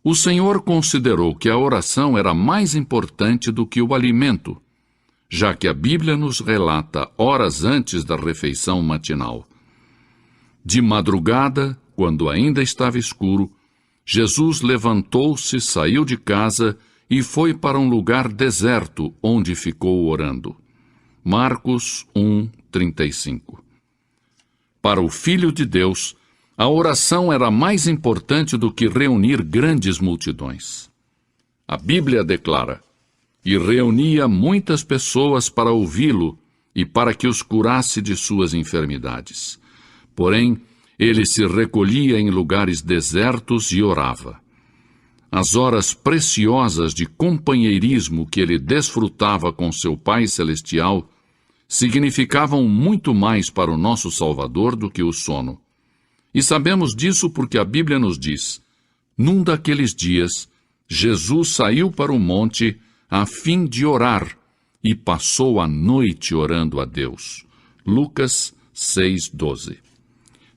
O Senhor considerou que a oração era mais importante do que o alimento, já que a Bíblia nos relata horas antes da refeição matinal. De madrugada, quando ainda estava escuro, Jesus levantou-se, saiu de casa e foi para um lugar deserto, onde ficou orando. Marcos 1:35. Para o Filho de Deus, a oração era mais importante do que reunir grandes multidões. A Bíblia declara: "E reunia muitas pessoas para ouvi-lo e para que os curasse de suas enfermidades. Porém, ele se recolhia em lugares desertos e orava." As horas preciosas de companheirismo que ele desfrutava com seu Pai Celestial significavam muito mais para o nosso Salvador do que o sono. E sabemos disso porque a Bíblia nos diz: "Num daqueles dias, Jesus saiu para o monte a fim de orar e passou a noite orando a Deus." Lucas 6:12.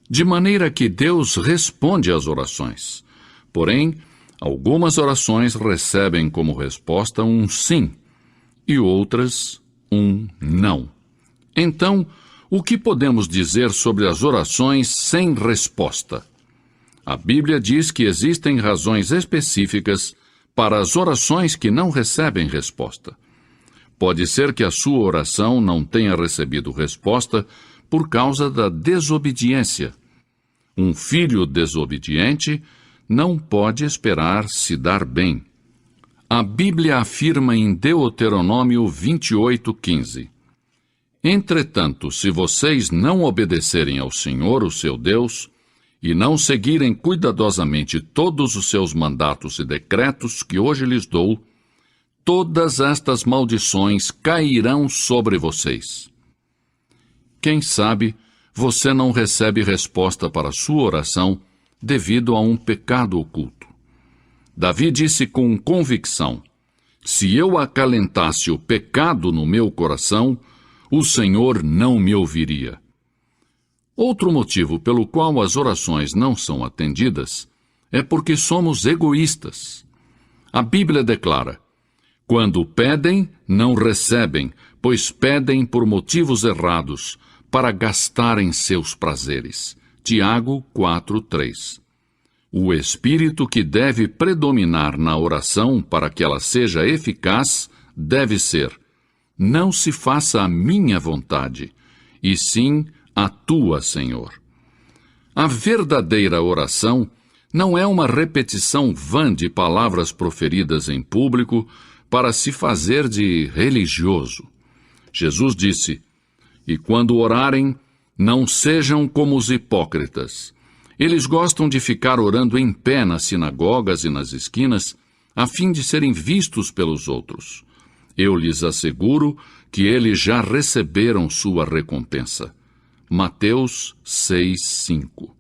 De maneira que Deus responde às orações. Porém, algumas orações recebem como resposta um sim e outras um não. Então, o que podemos dizer sobre as orações sem resposta? A Bíblia diz que existem razões específicas para as orações que não recebem resposta. Pode ser que a sua oração não tenha recebido resposta por causa da desobediência. Um filho desobediente não pode esperar se dar bem. A Bíblia afirma em Deuteronômio 28:15: "Entretanto, se vocês não obedecerem ao Senhor, o seu Deus, e não seguirem cuidadosamente todos os seus mandatos e decretos que hoje lhes dou, todas estas maldições cairão sobre vocês." Quem sabe você não recebe resposta para a sua oração devido a um pecado oculto. Davi disse com convicção: "Se eu acalentasse o pecado no meu coração, o Senhor não me ouviria." Outro motivo pelo qual as orações não são atendidas é porque somos egoístas. A Bíblia declara: "Quando pedem, não recebem, pois pedem por motivos errados, para gastarem seus prazeres." Tiago 4:3. O espírito que deve predominar na oração para que ela seja eficaz deve ser: "Não se faça a minha vontade, e sim a tua, Senhor." A verdadeira oração não é uma repetição vã de palavras proferidas em público para se fazer de religioso. Jesus disse: "E quando orarem, não sejam como os hipócritas. Eles gostam de ficar orando em pé nas sinagogas e nas esquinas, a fim de serem vistos pelos outros. Eu lhes asseguro que eles já receberam sua recompensa." Mateus 6:5.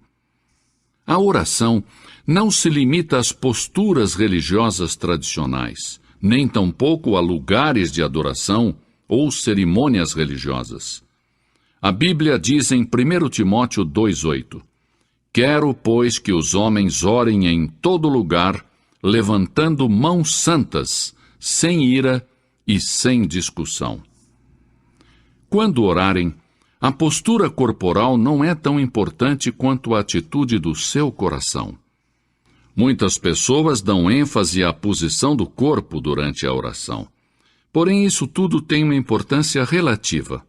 A oração não se limita às posturas religiosas tradicionais, nem tampouco a lugares de adoração ou cerimônias religiosas. A Bíblia diz em 1 Timóteo 2:8: "Quero, pois, que os homens orem em todo lugar, levantando mãos santas, sem ira e sem discussão." Quando orarem, a postura corporal não é tão importante quanto a atitude do seu coração. Muitas pessoas dão ênfase à posição do corpo durante a oração. Porém, isso tudo tem uma importância relativa.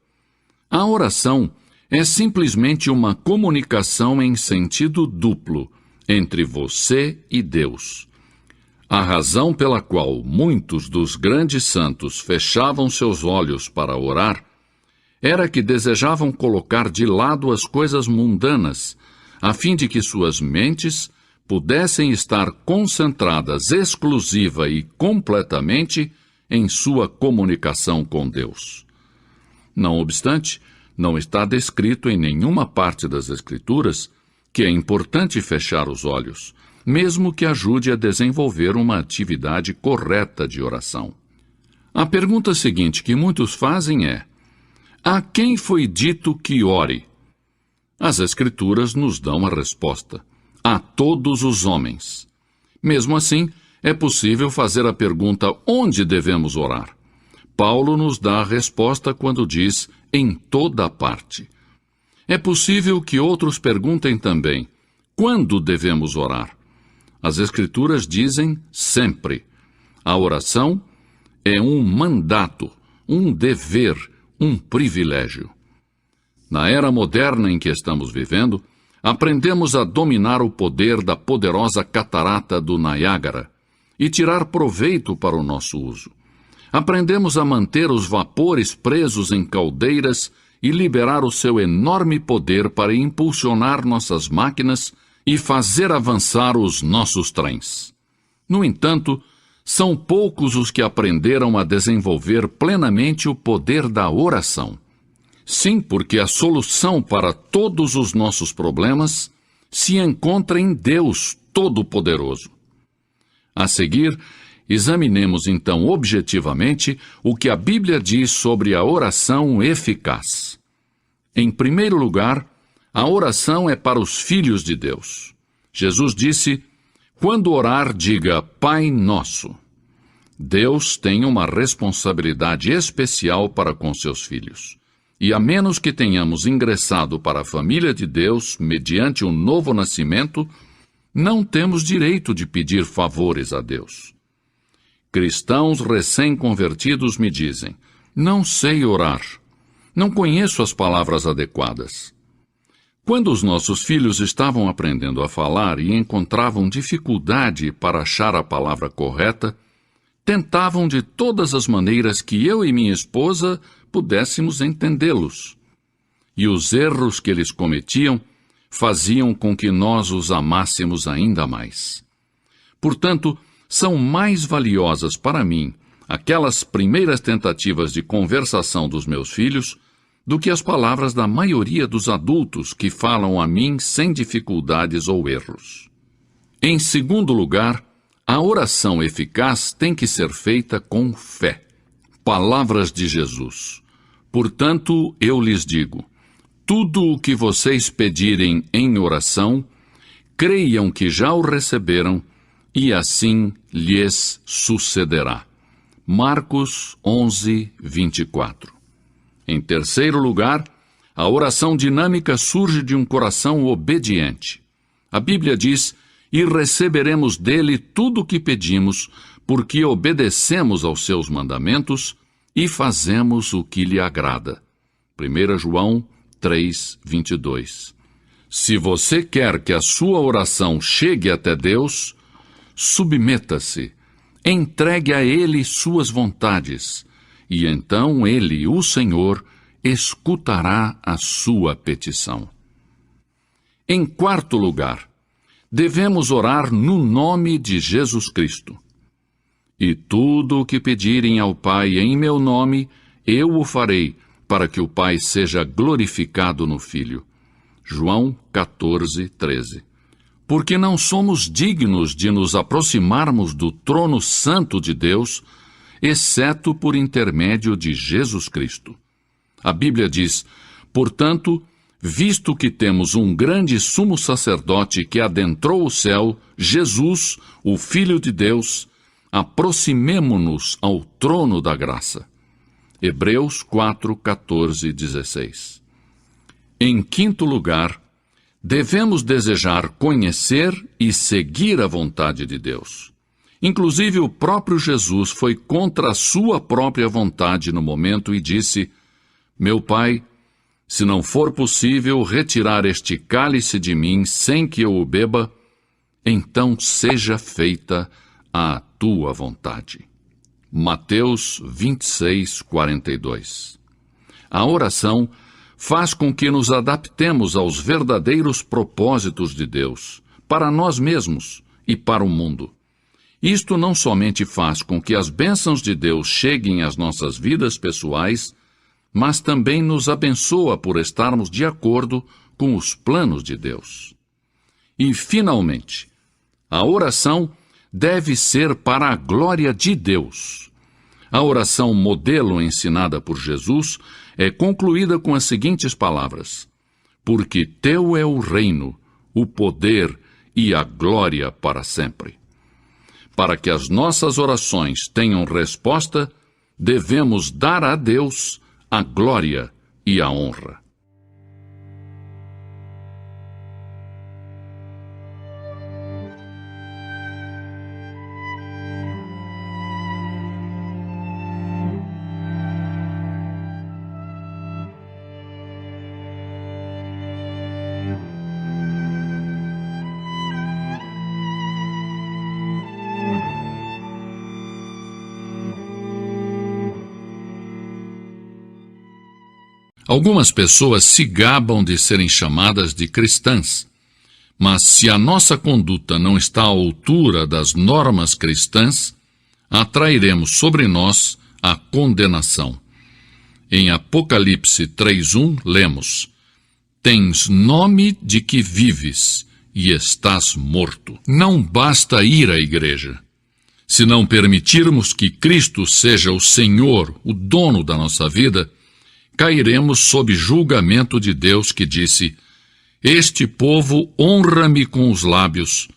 A oração é simplesmente uma comunicação em sentido duplo entre você e Deus. A razão pela qual muitos dos grandes santos fechavam seus olhos para orar era que desejavam colocar de lado as coisas mundanas, a fim de que suas mentes pudessem estar concentradas exclusiva e completamente em sua comunicação com Deus. Não obstante, não está descrito em nenhuma parte das Escrituras que é importante fechar os olhos, mesmo que ajude a desenvolver uma atividade correta de oração. A pergunta seguinte que muitos fazem é: a quem foi dito que ore? As Escrituras nos dão a resposta: a todos os homens. Mesmo assim, é possível fazer a pergunta onde devemos orar. Paulo nos dá a resposta quando diz em toda parte. É possível que outros perguntem também quando devemos orar. As Escrituras dizem sempre. A oração é um mandato, um dever, um privilégio. Na era moderna em que estamos vivendo, aprendemos a dominar o poder da poderosa catarata do Niágara e tirar proveito para o nosso uso. Aprendemos a manter os vapores presos em caldeiras e liberar o seu enorme poder para impulsionar nossas máquinas e fazer avançar os nossos trens. No entanto, são poucos os que aprenderam a desenvolver plenamente o poder da oração. Sim, porque a solução para todos os nossos problemas se encontra em Deus Todo-Poderoso. A seguir, examinemos então objetivamente o que a Bíblia diz sobre a oração eficaz. Em primeiro lugar, a oração é para os filhos de Deus. Jesus disse: quando orar, diga Pai Nosso. Deus tem uma responsabilidade especial para com seus filhos. E a menos que tenhamos ingressado para a família de Deus mediante um novo nascimento, não temos direito de pedir favores a Deus. Cristãos recém-convertidos me dizem: não sei orar, não conheço as palavras adequadas. Quando os nossos filhos estavam aprendendo a falar e encontravam dificuldade para achar a palavra correta, tentavam de todas as maneiras que eu e minha esposa pudéssemos entendê-los. E os erros que eles cometiam faziam com que nós os amássemos ainda mais. Portanto, são mais valiosas para mim aquelas primeiras tentativas de conversação dos meus filhos do que as palavras da maioria dos adultos que falam a mim sem dificuldades ou erros. Em segundo lugar, a oração eficaz tem que ser feita com fé. Palavras de Jesus. Portanto, eu lhes digo, tudo o que vocês pedirem em oração, creiam que já o receberam, e assim lhes sucederá. Marcos 11, 24. Em terceiro lugar, a oração dinâmica surge de um coração obediente. A Bíblia diz: e receberemos dele tudo o que pedimos, porque obedecemos aos seus mandamentos e fazemos o que lhe agrada. 1 João 3, 22. Se você quer que a sua oração chegue até Deus, submeta-se, entregue a Ele suas vontades, e então Ele, o Senhor, escutará a sua petição. Em quarto lugar, devemos orar no nome de Jesus Cristo. E tudo o que pedirem ao Pai em meu nome, eu o farei, para que o Pai seja glorificado no Filho. João 14, 13. Porque não somos dignos de nos aproximarmos do trono santo de Deus, exceto por intermédio de Jesus Cristo. A Bíblia diz: portanto, visto que temos um grande sumo sacerdote que adentrou o céu, Jesus, o Filho de Deus, aproximemo-nos ao trono da graça. Hebreus 4, 14 e 16. Em quinto lugar, devemos desejar conhecer e seguir a vontade de Deus. Inclusive, o próprio Jesus foi contra a sua própria vontade no momento e disse: meu Pai, se não for possível retirar este cálice de mim sem que eu o beba, então seja feita a tua vontade. Mateus 26, 42. A oração faz com que nos adaptemos aos verdadeiros propósitos de Deus, para nós mesmos e para o mundo. Isto não somente faz com que as bênçãos de Deus cheguem às nossas vidas pessoais, mas também nos abençoa por estarmos de acordo com os planos de Deus. E, finalmente, a oração deve ser para a glória de Deus. A oração modelo ensinada por Jesus é concluída com as seguintes palavras: porque teu é o reino, o poder e a glória para sempre. Para que as nossas orações tenham resposta, devemos dar a Deus a glória e a honra. Algumas pessoas se gabam de serem chamadas de cristãs, mas se a nossa conduta não está à altura das normas cristãs, atrairemos sobre nós a condenação. Em Apocalipse 3:1 lemos: Tens nome de que vives e estás morto. Não basta ir à igreja. Se não permitirmos que Cristo seja o Senhor, o dono da nossa vida, cairemos sob julgamento de Deus que disse: Este povo honra-me com os lábios,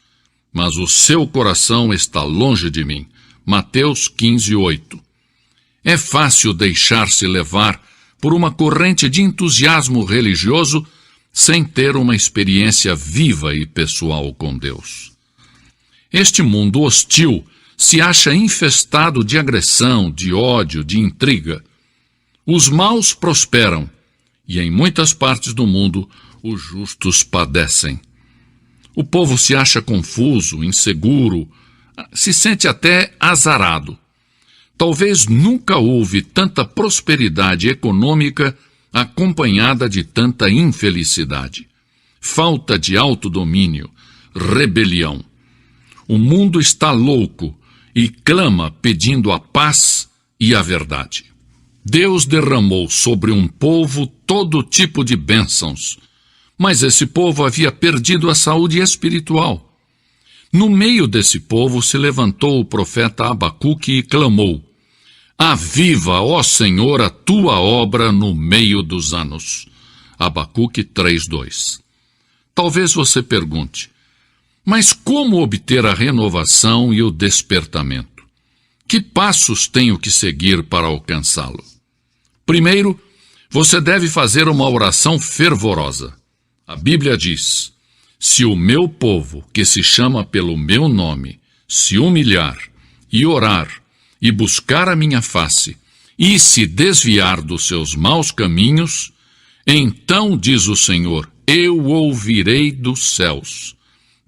mas o seu coração está longe de mim. Mateus 15:8. É fácil deixar-se levar por uma corrente de entusiasmo religioso sem ter uma experiência viva e pessoal com Deus. Este mundo hostil se acha infestado de agressão, de ódio, de intriga. Os maus prosperam, e em muitas partes do mundo os justos padecem. O povo se acha confuso, inseguro, se sente até azarado. Talvez nunca houve tanta prosperidade econômica acompanhada de tanta infelicidade. Falta de autodomínio, rebelião. O mundo está louco e clama pedindo a paz e a verdade. Deus derramou sobre um povo todo tipo de bênçãos, mas esse povo havia perdido a saúde espiritual. No meio desse povo se levantou o profeta Abacuque e clamou: Aviva, ó Senhor, a tua obra no meio dos anos. Abacuque 3:2. Talvez você pergunte: mas como obter a renovação e o despertamento? Que passos tenho que seguir para alcançá-lo? Primeiro, você deve fazer uma oração fervorosa. A Bíblia diz: se o meu povo, que se chama pelo meu nome, se humilhar e orar e buscar a minha face e se desviar dos seus maus caminhos, então, diz o Senhor, eu ouvirei dos céus,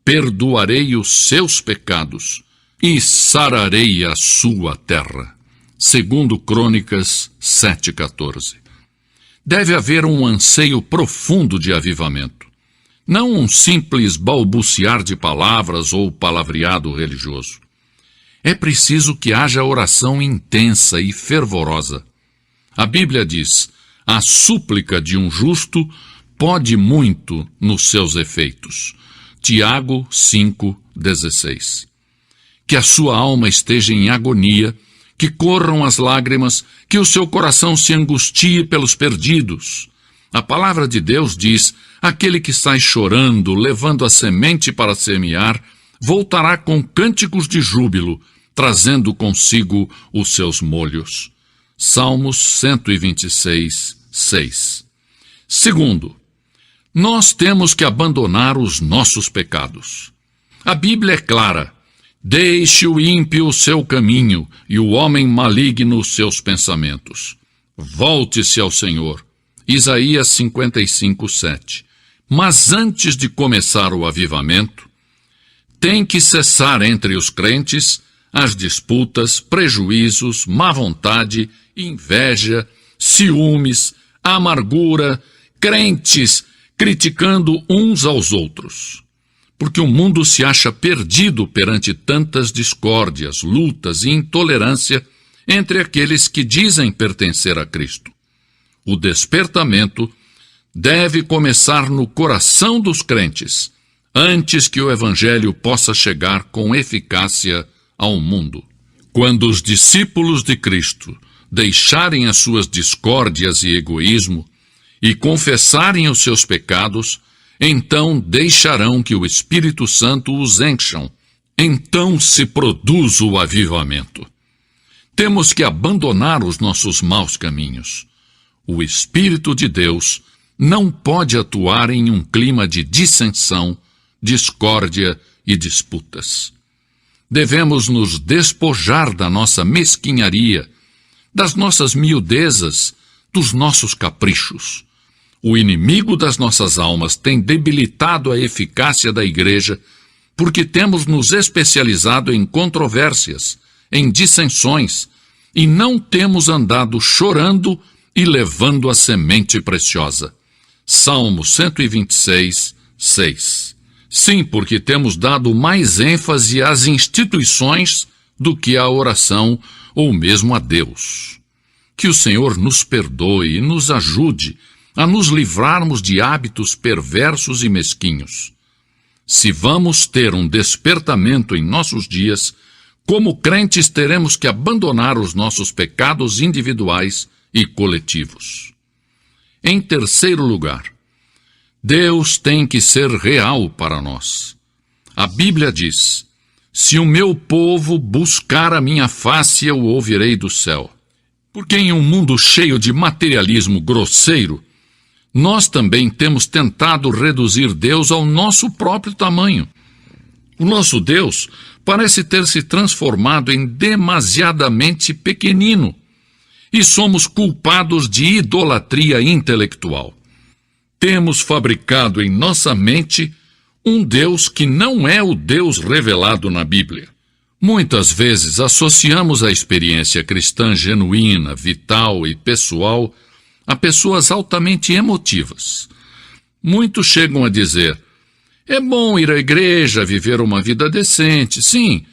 perdoarei os seus pecados e sararei a sua terra. Segundo Crônicas 7:14. Deve haver um anseio profundo de avivamento, não um simples balbuciar de palavras ou palavreado religioso. É preciso que haja oração intensa e fervorosa. A Bíblia diz: a súplica de um justo pode muito nos seus efeitos. Tiago 5:16. Que a sua alma esteja em agonia, que corram as lágrimas, que o seu coração se angustie pelos perdidos. A palavra de Deus diz: aquele que sai chorando, levando a semente para semear, voltará com cânticos de júbilo, trazendo consigo os seus molhos. Salmos 126:6. Segundo, nós temos que abandonar os nossos pecados. A Bíblia é clara: deixe o ímpio o seu caminho e o homem maligno os seus pensamentos. Volte-se ao Senhor. Isaías 55:7. Mas antes de começar o avivamento, tem que cessar entre os crentes as disputas, prejuízos, má vontade, inveja, ciúmes, amargura, crentes criticando uns aos outros. Porque o mundo se acha perdido perante tantas discórdias, lutas e intolerância entre aqueles que dizem pertencer a Cristo. O despertamento deve começar no coração dos crentes, antes que o Evangelho possa chegar com eficácia ao mundo. Quando os discípulos de Cristo deixarem as suas discórdias e egoísmo e confessarem os seus pecados, então deixarão que o Espírito Santo os encham então se produz o avivamento. Temos que abandonar os nossos maus caminhos. O Espírito de Deus não pode atuar em um clima de dissensão, discórdia e disputas. Devemos nos despojar da nossa mesquinharia, das nossas miudezas, dos nossos caprichos. O inimigo das nossas almas tem debilitado a eficácia da igreja porque temos nos especializado em controvérsias, em dissensões, e não temos andado chorando e levando a semente preciosa. Salmo 126, 6. Sim, porque temos dado mais ênfase às instituições do que à oração ou mesmo a Deus. Que o Senhor nos perdoe e nos ajude a nos livrarmos de hábitos perversos e mesquinhos. Se vamos ter um despertamento em nossos dias, como crentes teremos que abandonar os nossos pecados individuais e coletivos. Em terceiro lugar, Deus tem que ser real para nós. A Bíblia diz: se o meu povo buscar a minha face, eu o ouvirei do céu. Porque em um mundo cheio de materialismo grosseiro, nós também temos tentado reduzir Deus ao nosso próprio tamanho. O nosso Deus parece ter se transformado em demasiadamente pequenino, e somos culpados de idolatria intelectual. Temos fabricado em nossa mente um Deus que não é o Deus revelado na Bíblia. Muitas vezes associamos a experiência cristã genuína, vital e pessoal a pessoas altamente emotivas. Muitos chegam a dizer: é bom ir à igreja, viver uma vida decente, sim,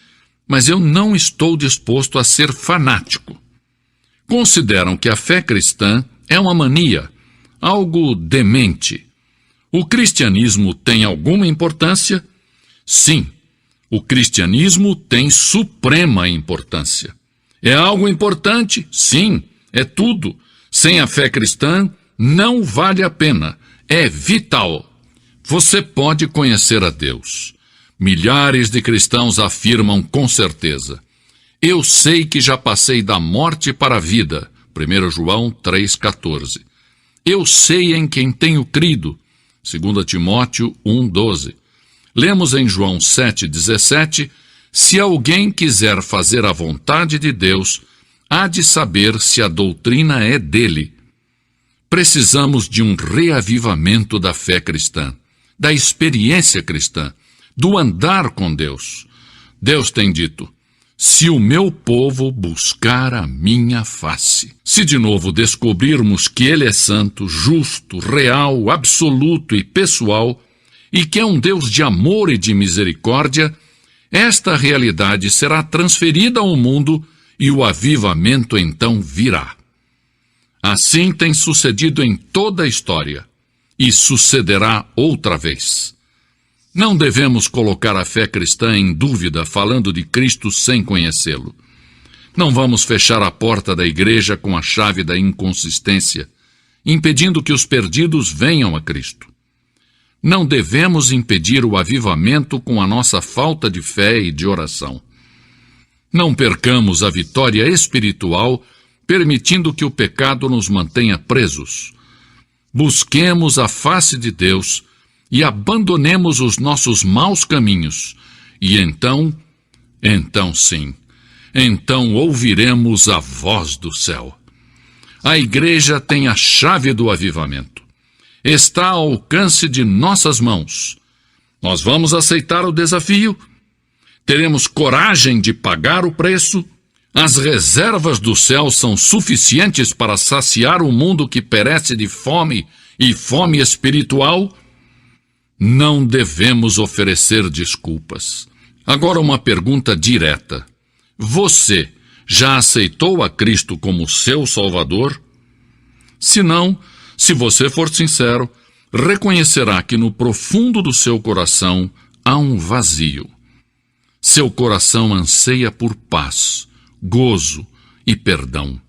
mas eu não estou disposto a ser fanático. Consideram que a fé cristã é uma mania, algo demente. O cristianismo tem alguma importância? Sim, o cristianismo tem suprema importância. É algo importante? Sim, é tudo. Sem a fé cristã, não vale a pena. É vital. Você pode conhecer a Deus. Milhares de cristãos afirmam com certeza: eu sei que já passei da morte para a vida. 1 João 3,14. Eu sei em quem tenho crido. 2 Timóteo 1,12. Lemos em João 7,17: se alguém quiser fazer a vontade de Deus, há de saber se a doutrina é dele. Precisamos de um reavivamento da fé cristã, da experiência cristã, do andar com Deus. Deus tem dito: se o meu povo buscar a minha face. Se de novo descobrirmos que Ele é santo, justo, real, absoluto e pessoal, e que é um Deus de amor e de misericórdia, esta realidade será transferida ao mundo e o avivamento então virá. Assim tem sucedido em toda a história, e sucederá outra vez. Não devemos colocar a fé cristã em dúvida falando de Cristo sem conhecê-lo. Não vamos fechar a porta da igreja com a chave da inconsistência, impedindo que os perdidos venham a Cristo. Não devemos impedir o avivamento com a nossa falta de fé e de oração. Não percamos a vitória espiritual permitindo que o pecado nos mantenha presos. Busquemos a face de Deus e abandonemos os nossos maus caminhos, e então sim, então ouviremos a voz do céu. A igreja tem a chave do avivamento. Está ao alcance de nossas mãos. Nós vamos aceitar o desafio? Teremos coragem de pagar o preço? As reservas do céu são suficientes para saciar o mundo que perece de fome e fome espiritual? Não devemos oferecer desculpas. Agora uma pergunta direta. Você já aceitou a Cristo como seu Salvador? Se não, se você for sincero, reconhecerá que no profundo do seu coração há um vazio. Seu coração anseia por paz, gozo e perdão.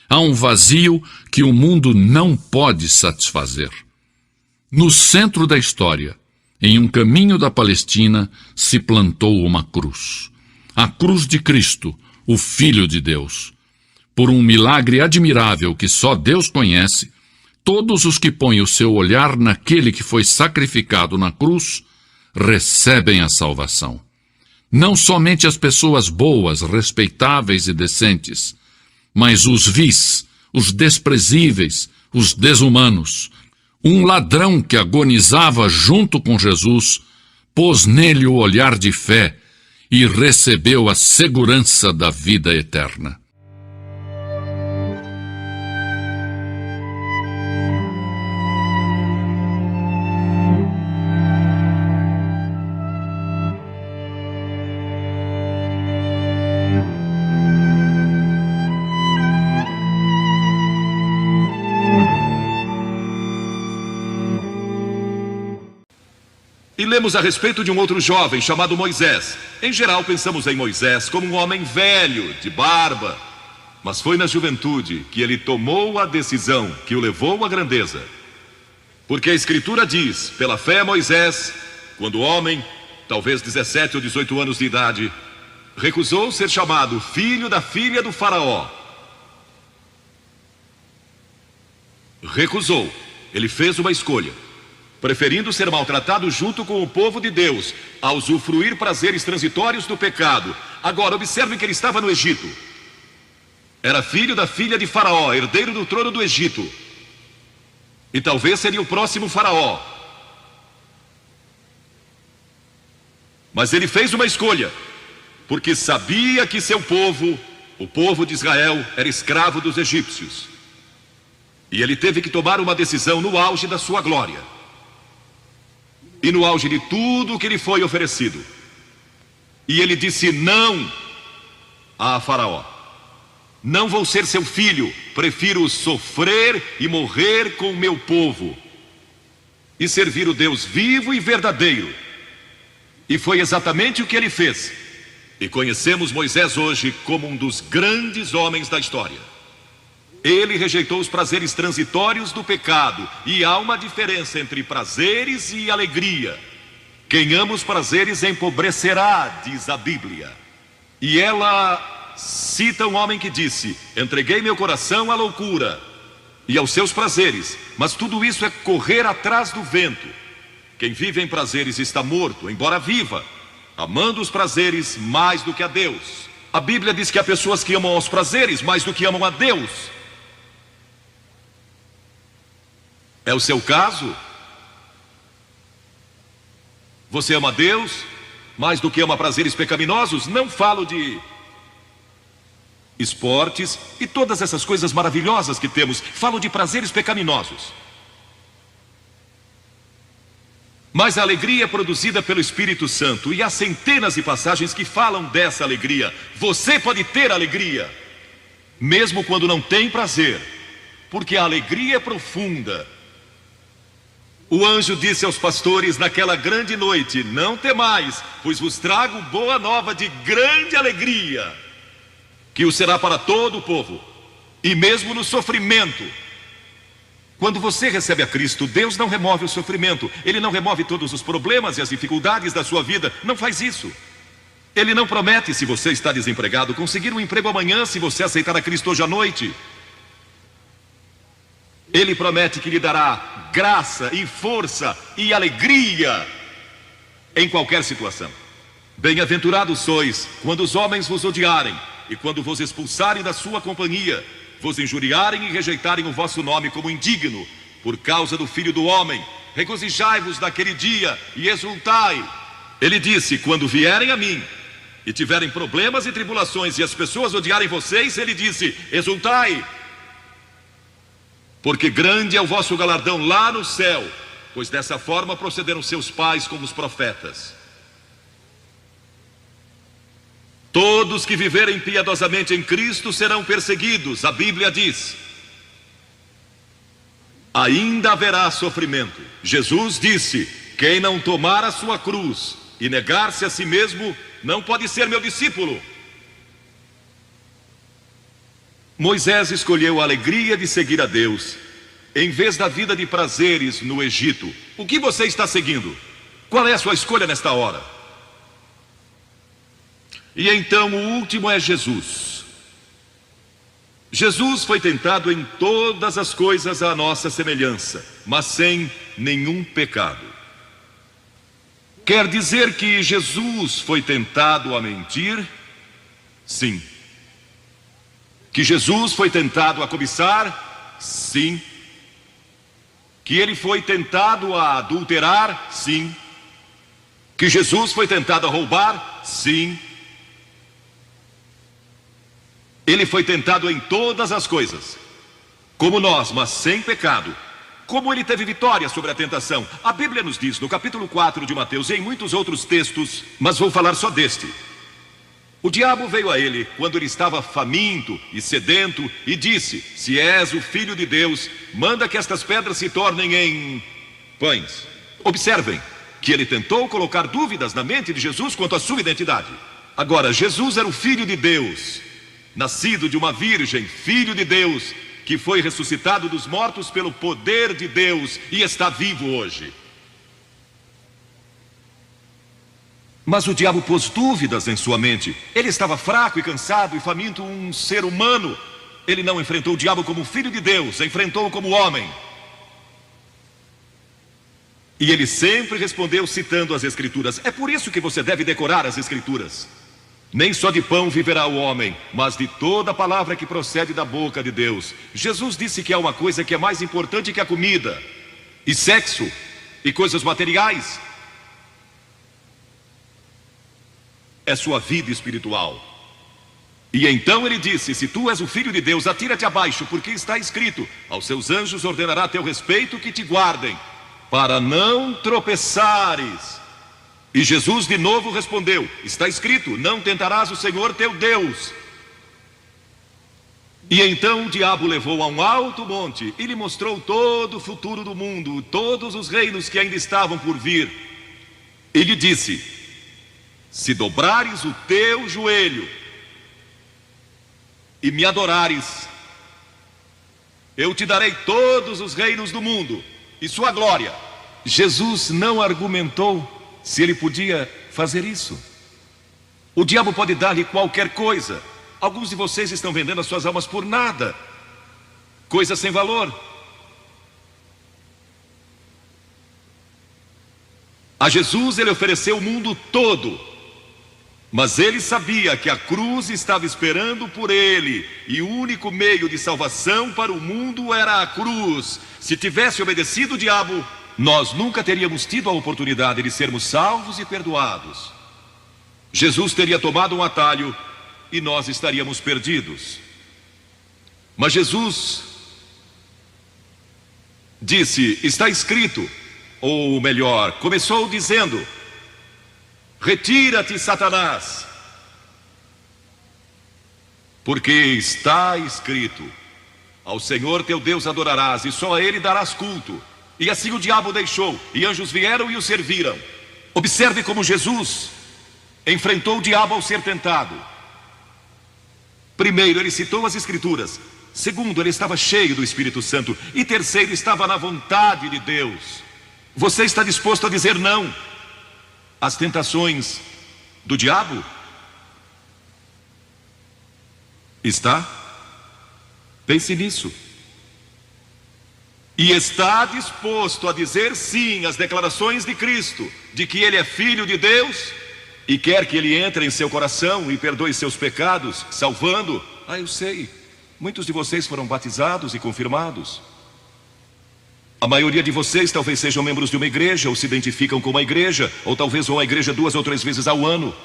Há um vazio que o mundo não pode satisfazer. No centro da história, em um caminho da Palestina, se plantou uma cruz. A cruz de Cristo, o Filho de Deus. Por um milagre admirável que só Deus conhece, todos os que põem o seu olhar naquele que foi sacrificado na cruz, recebem a salvação. Não somente as pessoas boas, respeitáveis e decentes, mas os vis, os desprezíveis, os desumanos. Um ladrão que agonizava junto com Jesus, pôs nele o olhar de fé e recebeu a segurança da vida eterna. E lemos a respeito de um outro jovem chamado Moisés. Em geral, pensamos em Moisés como um homem velho, de barba. Mas foi na juventude que ele tomou a decisão que o levou à grandeza. Porque a Escritura diz, pela fé Moisés, quando homem, talvez 17 ou 18 anos de idade, recusou ser chamado filho da filha do faraó. Recusou. Ele fez uma escolha, preferindo ser maltratado junto com o povo de Deus, a usufruir prazeres transitórios do pecado. Agora, observe que ele estava no Egito. Era filho da filha de Faraó, herdeiro do trono do Egito. E talvez seria o próximo Faraó. Mas ele fez uma escolha, porque sabia que seu povo, o povo de Israel, era escravo dos egípcios. E ele teve que tomar uma decisão no auge da sua glória. E no auge de tudo que lhe foi oferecido. E ele disse não a Faraó. Não vou ser seu filho, prefiro sofrer e morrer com o meu povo. E servir o Deus vivo e verdadeiro. E foi exatamente o que ele fez. E conhecemos Moisés hoje como um dos grandes homens da história. Ele rejeitou os prazeres transitórios do pecado. E há uma diferença entre prazeres e alegria. Quem ama os prazeres empobrecerá, diz a Bíblia. E ela cita um homem que disse: entreguei meu coração à loucura e aos seus prazeres, mas tudo isso é correr atrás do vento. Quem vive em prazeres está morto, embora viva, amando os prazeres mais do que a Deus. A Bíblia diz que há pessoas que amam os prazeres mais do que amam a Deus. É o seu caso? Você ama Deus mais do que ama prazeres pecaminosos? Não falo de esportes e todas essas coisas maravilhosas que temos. Falo de prazeres pecaminosos. Mas a alegria é produzida pelo Espírito Santo. E há centenas de passagens que falam dessa alegria. Você pode ter alegria, mesmo quando não tem prazer, porque a alegria é profunda. O anjo disse aos pastores naquela grande noite: não temais, pois vos trago boa nova de grande alegria, que o será para todo o povo. E mesmo no sofrimento, quando você recebe a Cristo, Deus não remove o sofrimento. Ele não remove todos os problemas e as dificuldades da sua vida. Não faz isso. Ele não promete, se você está desempregado, conseguir um emprego amanhã se você aceitar a Cristo hoje à noite. Ele promete que lhe dará graça e força e alegria em qualquer situação. Bem-aventurados sois quando os homens vos odiarem e quando vos expulsarem da sua companhia, vos injuriarem e rejeitarem o vosso nome como indigno, por causa do Filho do Homem. Regozijai-vos naquele dia e exultai. Ele disse: quando vierem a mim e tiverem problemas e tribulações e as pessoas odiarem vocês, ele disse: exultai, porque grande é o vosso galardão lá no céu, pois dessa forma procederam seus pais com os profetas. Todos que viverem piedosamente em Cristo serão perseguidos, a Bíblia diz. Ainda haverá sofrimento. Jesus disse: quem não tomar a sua cruz e negar-se a si mesmo, não pode ser meu discípulo. Moisés escolheu a alegria de seguir a Deus, em vez da vida de prazeres no Egito. O que você está seguindo? Qual é a sua escolha nesta hora? E então o último é Jesus. Jesus foi tentado em todas as coisas à nossa semelhança, mas sem nenhum pecado. Quer dizer que Jesus foi tentado a mentir? Sim. Que Jesus foi tentado a cobiçar? Sim. Que ele foi tentado a adulterar? Sim. Que Jesus foi tentado a roubar? Sim. Ele foi tentado em todas as coisas, como nós, mas sem pecado. Como ele teve vitória sobre a tentação? A Bíblia nos diz no capítulo 4 de Mateus e em muitos outros textos, mas vou falar só deste. O diabo veio a ele quando ele estava faminto e sedento e disse: se és o Filho de Deus, manda que estas pedras se tornem em pães. Observem que ele tentou colocar dúvidas na mente de Jesus quanto à sua identidade. Agora, Jesus era o Filho de Deus, nascido de uma virgem, Filho de Deus, que foi ressuscitado dos mortos pelo poder de Deus e está vivo hoje. Mas o diabo pôs dúvidas em sua mente. Ele estava fraco e cansado e faminto, um ser humano. Ele não enfrentou o diabo como filho de Deus, enfrentou-o como homem. E ele sempre respondeu citando as Escrituras. É por isso que você deve decorar as Escrituras. Nem só de pão viverá o homem, mas de toda a palavra que procede da boca de Deus. Jesus disse que há uma coisa que é mais importante que a comida, e sexo, e coisas materiais. É sua vida espiritual. E então ele disse: se tu és o Filho de Deus, atira-te abaixo, porque está escrito: aos seus anjos ordenará a teu respeito que te guardem, para não tropeçares. E Jesus de novo respondeu: está escrito, não tentarás o Senhor teu Deus. E então o diabo levou a um alto monte e lhe mostrou todo o futuro do mundo, todos os reinos que ainda estavam por vir. E lhe disse: se dobrares o teu joelho e me adorares, eu te darei todos os reinos do mundo e sua glória. Jesus não argumentou se ele podia fazer isso. O diabo pode dar-lhe qualquer coisa. Alguns de vocês estão vendendo as suas almas por nada, coisa sem valor. A Jesus ele ofereceu o mundo todo, mas ele sabia que a cruz estava esperando por ele, e o único meio de salvação para o mundo era a cruz. Se tivesse obedecido o diabo, nós nunca teríamos tido a oportunidade de sermos salvos e perdoados. Jesus teria tomado um atalho e nós estaríamos perdidos. Mas Jesus disse: está escrito, ou melhor, começou dizendo: retira-te, Satanás, porque está escrito: ao Senhor teu Deus adorarás e só a ele darás culto. E assim o diabo o deixou, e anjos vieram e o serviram. Observe como Jesus enfrentou o diabo ao ser tentado. Primeiro, ele citou as Escrituras. Segundo, ele estava cheio do Espírito Santo. E terceiro, estava na vontade de Deus. Você está disposto a dizer não às tentações do diabo? Está? Pense nisso. E está disposto a dizer sim às declarações de Cristo, de que Ele é Filho de Deus, e quer que Ele entre em seu coração e perdoe seus pecados, salvando? Ah, eu sei, muitos de vocês foram batizados e confirmados. A maioria de vocês talvez sejam membros de uma igreja, ou se identificam com uma igreja, ou talvez vão à igreja 2 ou 3 vezes ao ano.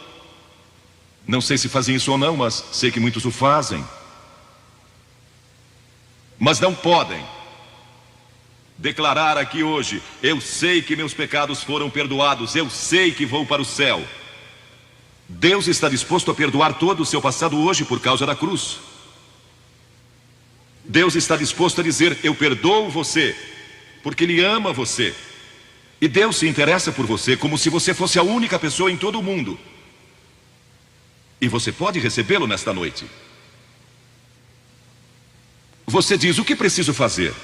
Não sei se fazem isso ou não, mas sei que muitos o fazem. Mas não podem declarar aqui hoje: eu sei que meus pecados foram perdoados, eu sei que vou para o céu. Deus está disposto a perdoar todo o seu passado hoje por causa da cruz. Deus está disposto a dizer: eu perdoo você, porque Ele ama você. E Deus se interessa por você como se você fosse a única pessoa em todo o mundo. E você pode recebê-lo nesta noite. Você diz: o que preciso fazer?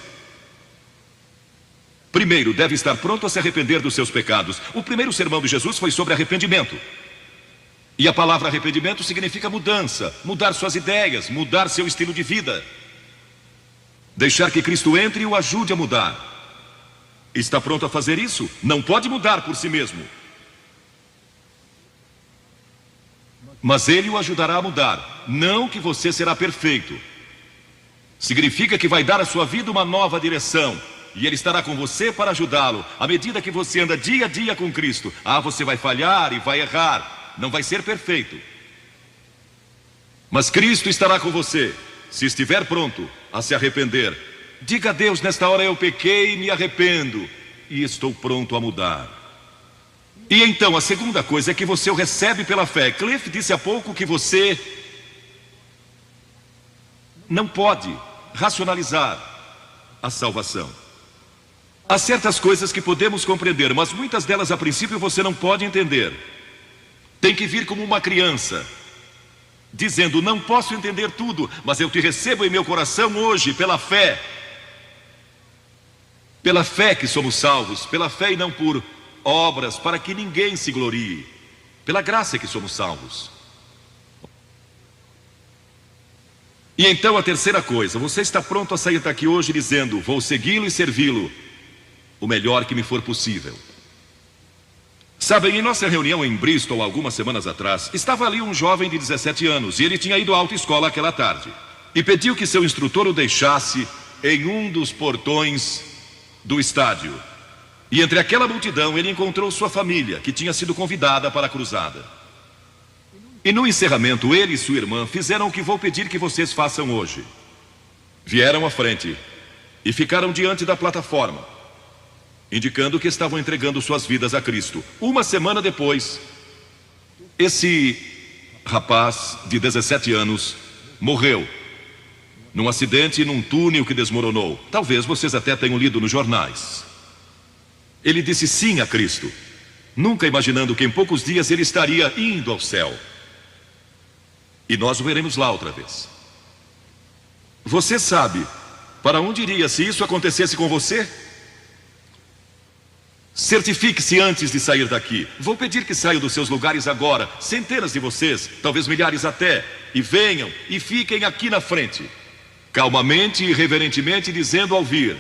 Primeiro, deve estar pronto a se arrepender dos seus pecados. O primeiro sermão de Jesus foi sobre arrependimento. E a palavra arrependimento significa mudança, mudar suas ideias, mudar seu estilo de vida. Deixar que Cristo entre e o ajude a mudar. Está pronto a fazer isso? Não pode mudar por si mesmo. Mas Ele o ajudará a mudar. Não que você será perfeito. Significa que vai dar à sua vida uma nova direção. E Ele estará com você para ajudá-lo. À medida que você anda dia a dia com Cristo. Você vai falhar e vai errar. Não vai ser perfeito. Mas Cristo estará com você. Se estiver pronto a se arrepender, diga a Deus: nesta hora eu pequei e me arrependo. E estou pronto a mudar. E então a segunda coisa é que você o recebe pela fé. Cliff disse há pouco que você não pode racionalizar a salvação. Há certas coisas que podemos compreender, mas muitas delas a princípio você não pode entender. Tem que vir como uma criança, dizendo: não posso entender tudo, mas eu te recebo em meu coração hoje pela fé. Pela fé que somos salvos, pela fé e não por obras, para que ninguém se glorie. Pela graça que somos salvos. E então a terceira coisa: você está pronto a sair daqui hoje dizendo: vou segui-lo e servi-lo o melhor que me for possível. Sabem, em nossa reunião em Bristol, algumas semanas atrás, estava ali um jovem de 17 anos, e ele tinha ido à autoescola aquela tarde. E pediu que seu instrutor o deixasse em um dos portões do estádio. E entre aquela multidão ele encontrou sua família, que tinha sido convidada para a cruzada. E no encerramento, ele e sua irmã fizeram o que vou pedir que vocês façam hoje. Vieram à frente e ficaram diante da plataforma, indicando que estavam entregando suas vidas a Cristo. Uma semana depois, esse rapaz de 17 anos morreu num acidente num túnel que desmoronou. Talvez vocês até tenham lido nos jornais. Ele disse sim a Cristo, nunca imaginando que em poucos dias ele estaria indo ao céu. E nós o veremos lá outra vez. Você sabe para onde iria se isso acontecesse com você? Certifique-se antes de sair daqui. Vou pedir que saiam dos seus lugares agora, centenas de vocês, talvez milhares até, e venham e fiquem aqui na frente, calmamente e reverentemente, dizendo ao vir: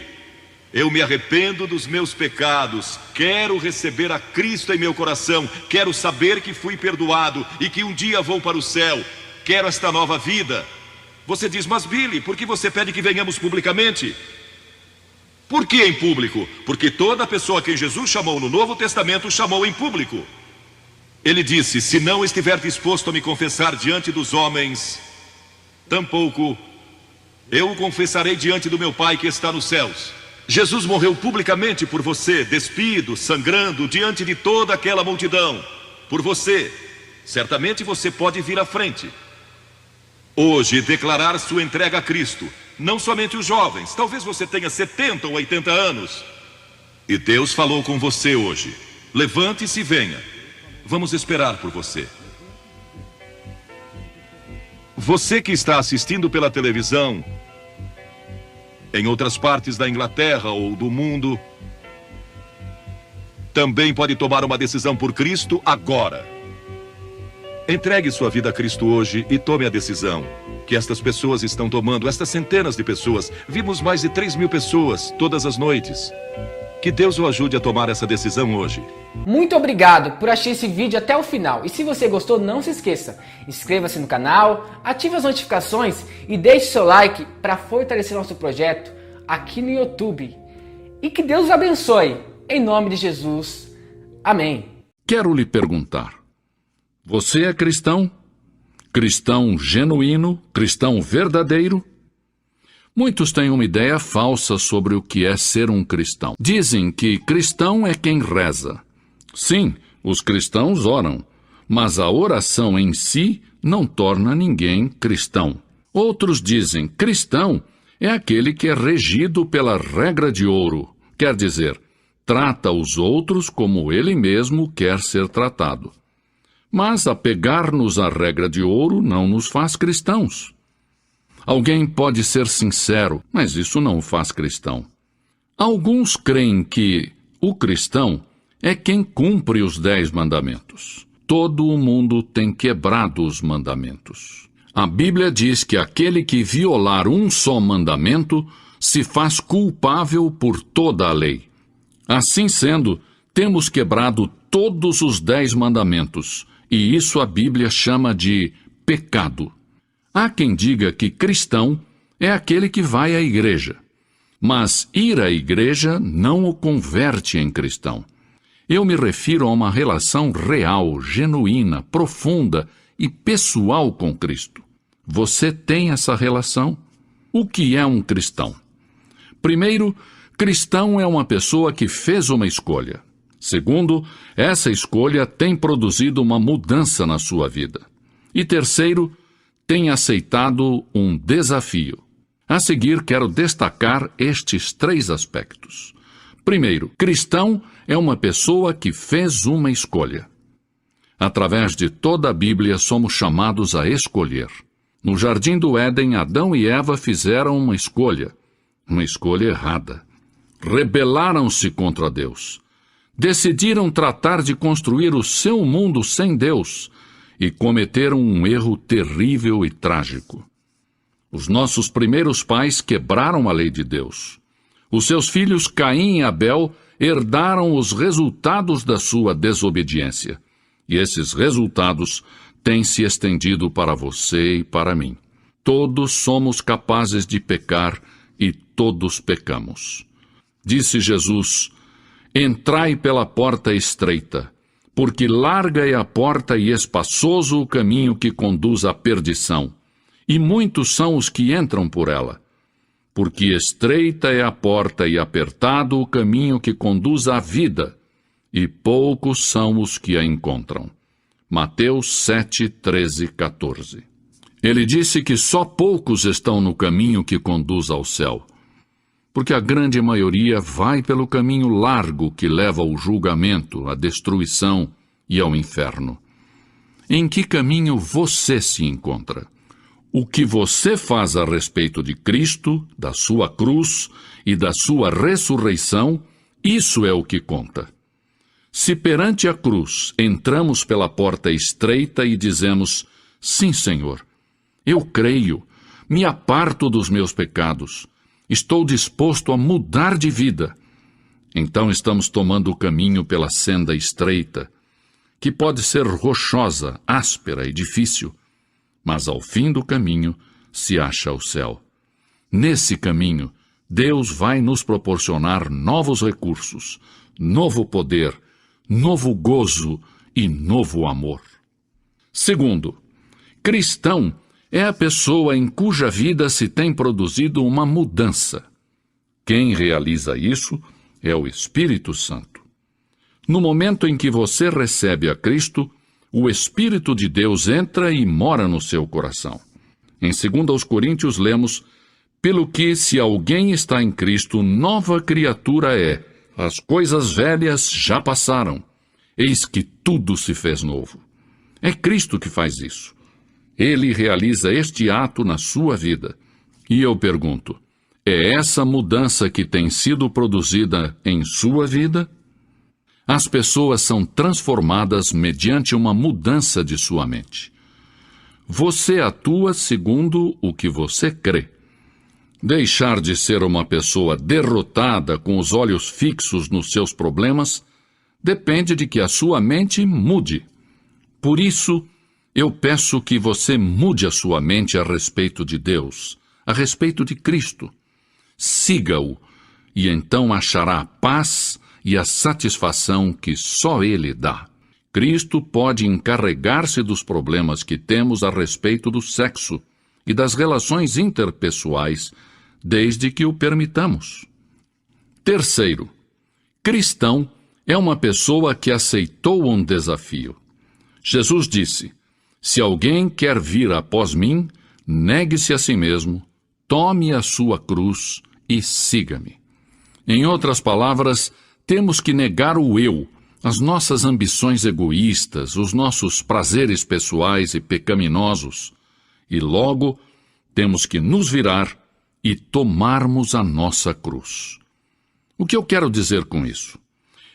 eu me arrependo dos meus pecados, quero receber a Cristo em meu coração, quero saber que fui perdoado e que um dia vou para o céu, quero esta nova vida. Você diz: mas Billy, por que você pede que venhamos publicamente? Por que em público? Porque toda pessoa a quem Jesus chamou no Novo Testamento chamou em público. Ele disse: se não estiver disposto a me confessar diante dos homens, tampouco eu o confessarei diante do meu Pai que está nos céus. Jesus morreu publicamente por você, despido, sangrando, diante de toda aquela multidão. Por você. Certamente você pode vir à frente hoje e declarar sua entrega a Cristo. Não somente os jovens, talvez você tenha 70 ou 80 anos. E Deus falou com você hoje. Levante-se e venha. Vamos esperar por você. Você que está assistindo pela televisão, em outras partes da Inglaterra ou do mundo, também pode tomar uma decisão por Cristo agora. Entregue sua vida a Cristo hoje e tome a decisão que estas pessoas estão tomando, estas centenas de pessoas. Vimos mais de 3.000 pessoas todas as noites. Que Deus o ajude a tomar essa decisão hoje. Muito obrigado por assistir esse vídeo até o final. E se você gostou, não se esqueça, inscreva-se no canal, ative as notificações e deixe seu like para fortalecer nosso projeto aqui no YouTube. E que Deus os abençoe. Em nome de Jesus. Amém. Quero lhe perguntar: você é cristão? Cristão genuíno? Cristão verdadeiro? Muitos têm uma ideia falsa sobre o que é ser um cristão. Dizem que cristão é quem reza. Sim, os cristãos oram, mas a oração em si não torna ninguém cristão. Outros dizem: cristão é aquele que é regido pela regra de ouro, quer dizer, trata os outros como ele mesmo quer ser tratado. Mas apegar-nos à regra de ouro não nos faz cristãos. Alguém pode ser sincero, mas isso não o faz cristão. Alguns creem que o cristão é quem cumpre os 10 mandamentos. Todo o mundo tem quebrado os mandamentos. A Bíblia diz que aquele que violar um só mandamento se faz culpável por toda a lei. Assim sendo, temos quebrado todos os 10 mandamentos, e isso a Bíblia chama de pecado. Há quem diga que cristão é aquele que vai à igreja, mas ir à igreja não o converte em cristão. Eu me refiro a uma relação real, genuína, profunda e pessoal com Cristo. Você tem essa relação? O que é um cristão? Primeiro, cristão é uma pessoa que fez uma escolha. Segundo, essa escolha tem produzido uma mudança na sua vida. E terceiro, tem aceitado um desafio. A seguir, quero destacar estes 3 aspectos. Primeiro, cristão é uma pessoa que fez uma escolha. Através de toda a Bíblia, somos chamados a escolher. No Jardim do Éden, Adão e Eva fizeram uma escolha errada. Rebelaram-se contra Deus. Decidiram tratar de construir o seu mundo sem Deus e cometeram um erro terrível e trágico. Os nossos primeiros pais quebraram a lei de Deus. Os seus filhos Caim e Abel herdaram os resultados da sua desobediência. E esses resultados têm se estendido para você e para mim. Todos somos capazes de pecar e todos pecamos. Disse Jesus: entrai pela porta estreita, porque larga é a porta e espaçoso o caminho que conduz à perdição, e muitos são os que entram por ela. Porque estreita é a porta e apertado o caminho que conduz à vida, e poucos são os que a encontram. Mateus 7, 13, 14. Ele disse que só poucos estão no caminho que conduz ao céu, porque a grande maioria vai pelo caminho largo que leva ao julgamento, à destruição e ao inferno. Em que caminho você se encontra? O que você faz a respeito de Cristo, da sua cruz e da sua ressurreição, isso é o que conta. Se perante a cruz entramos pela porta estreita e dizemos: sim, Senhor, eu creio, me aparto dos meus pecados, estou disposto a mudar de vida, então estamos tomando o caminho pela senda estreita, que pode ser rochosa, áspera e difícil, mas ao fim do caminho se acha o céu. Nesse caminho, Deus vai nos proporcionar novos recursos, novo poder, novo gozo e novo amor. Segundo, cristão é a pessoa em cuja vida se tem produzido uma mudança. Quem realiza isso é o Espírito Santo. No momento em que você recebe a Cristo, o Espírito de Deus entra e mora no seu coração. Em 2 Coríntios lemos: pelo que, se alguém está em Cristo, nova criatura é. As coisas velhas já passaram. Eis que tudo se fez novo. É Cristo que faz isso. Ele realiza este ato na sua vida. E eu pergunto: é essa mudança que tem sido produzida em sua vida? As pessoas são transformadas mediante uma mudança de sua mente. Você atua segundo o que você crê. Deixar de ser uma pessoa derrotada com os olhos fixos nos seus problemas depende de que a sua mente mude. Por isso, eu peço que você mude a sua mente a respeito de Deus, a respeito de Cristo. Siga-o, e então achará a paz e a satisfação que só Ele dá. Cristo pode encarregar-se dos problemas que temos a respeito do sexo e das relações interpessoais, desde que o permitamos. Terceiro, cristão é uma pessoa que aceitou um desafio. Jesus disse: se alguém quer vir após mim, negue-se a si mesmo, tome a sua cruz e siga-me. Em outras palavras, temos que negar o eu, as nossas ambições egoístas, os nossos prazeres pessoais e pecaminosos, e logo temos que nos virar e tomarmos a nossa cruz. O que eu quero dizer com isso?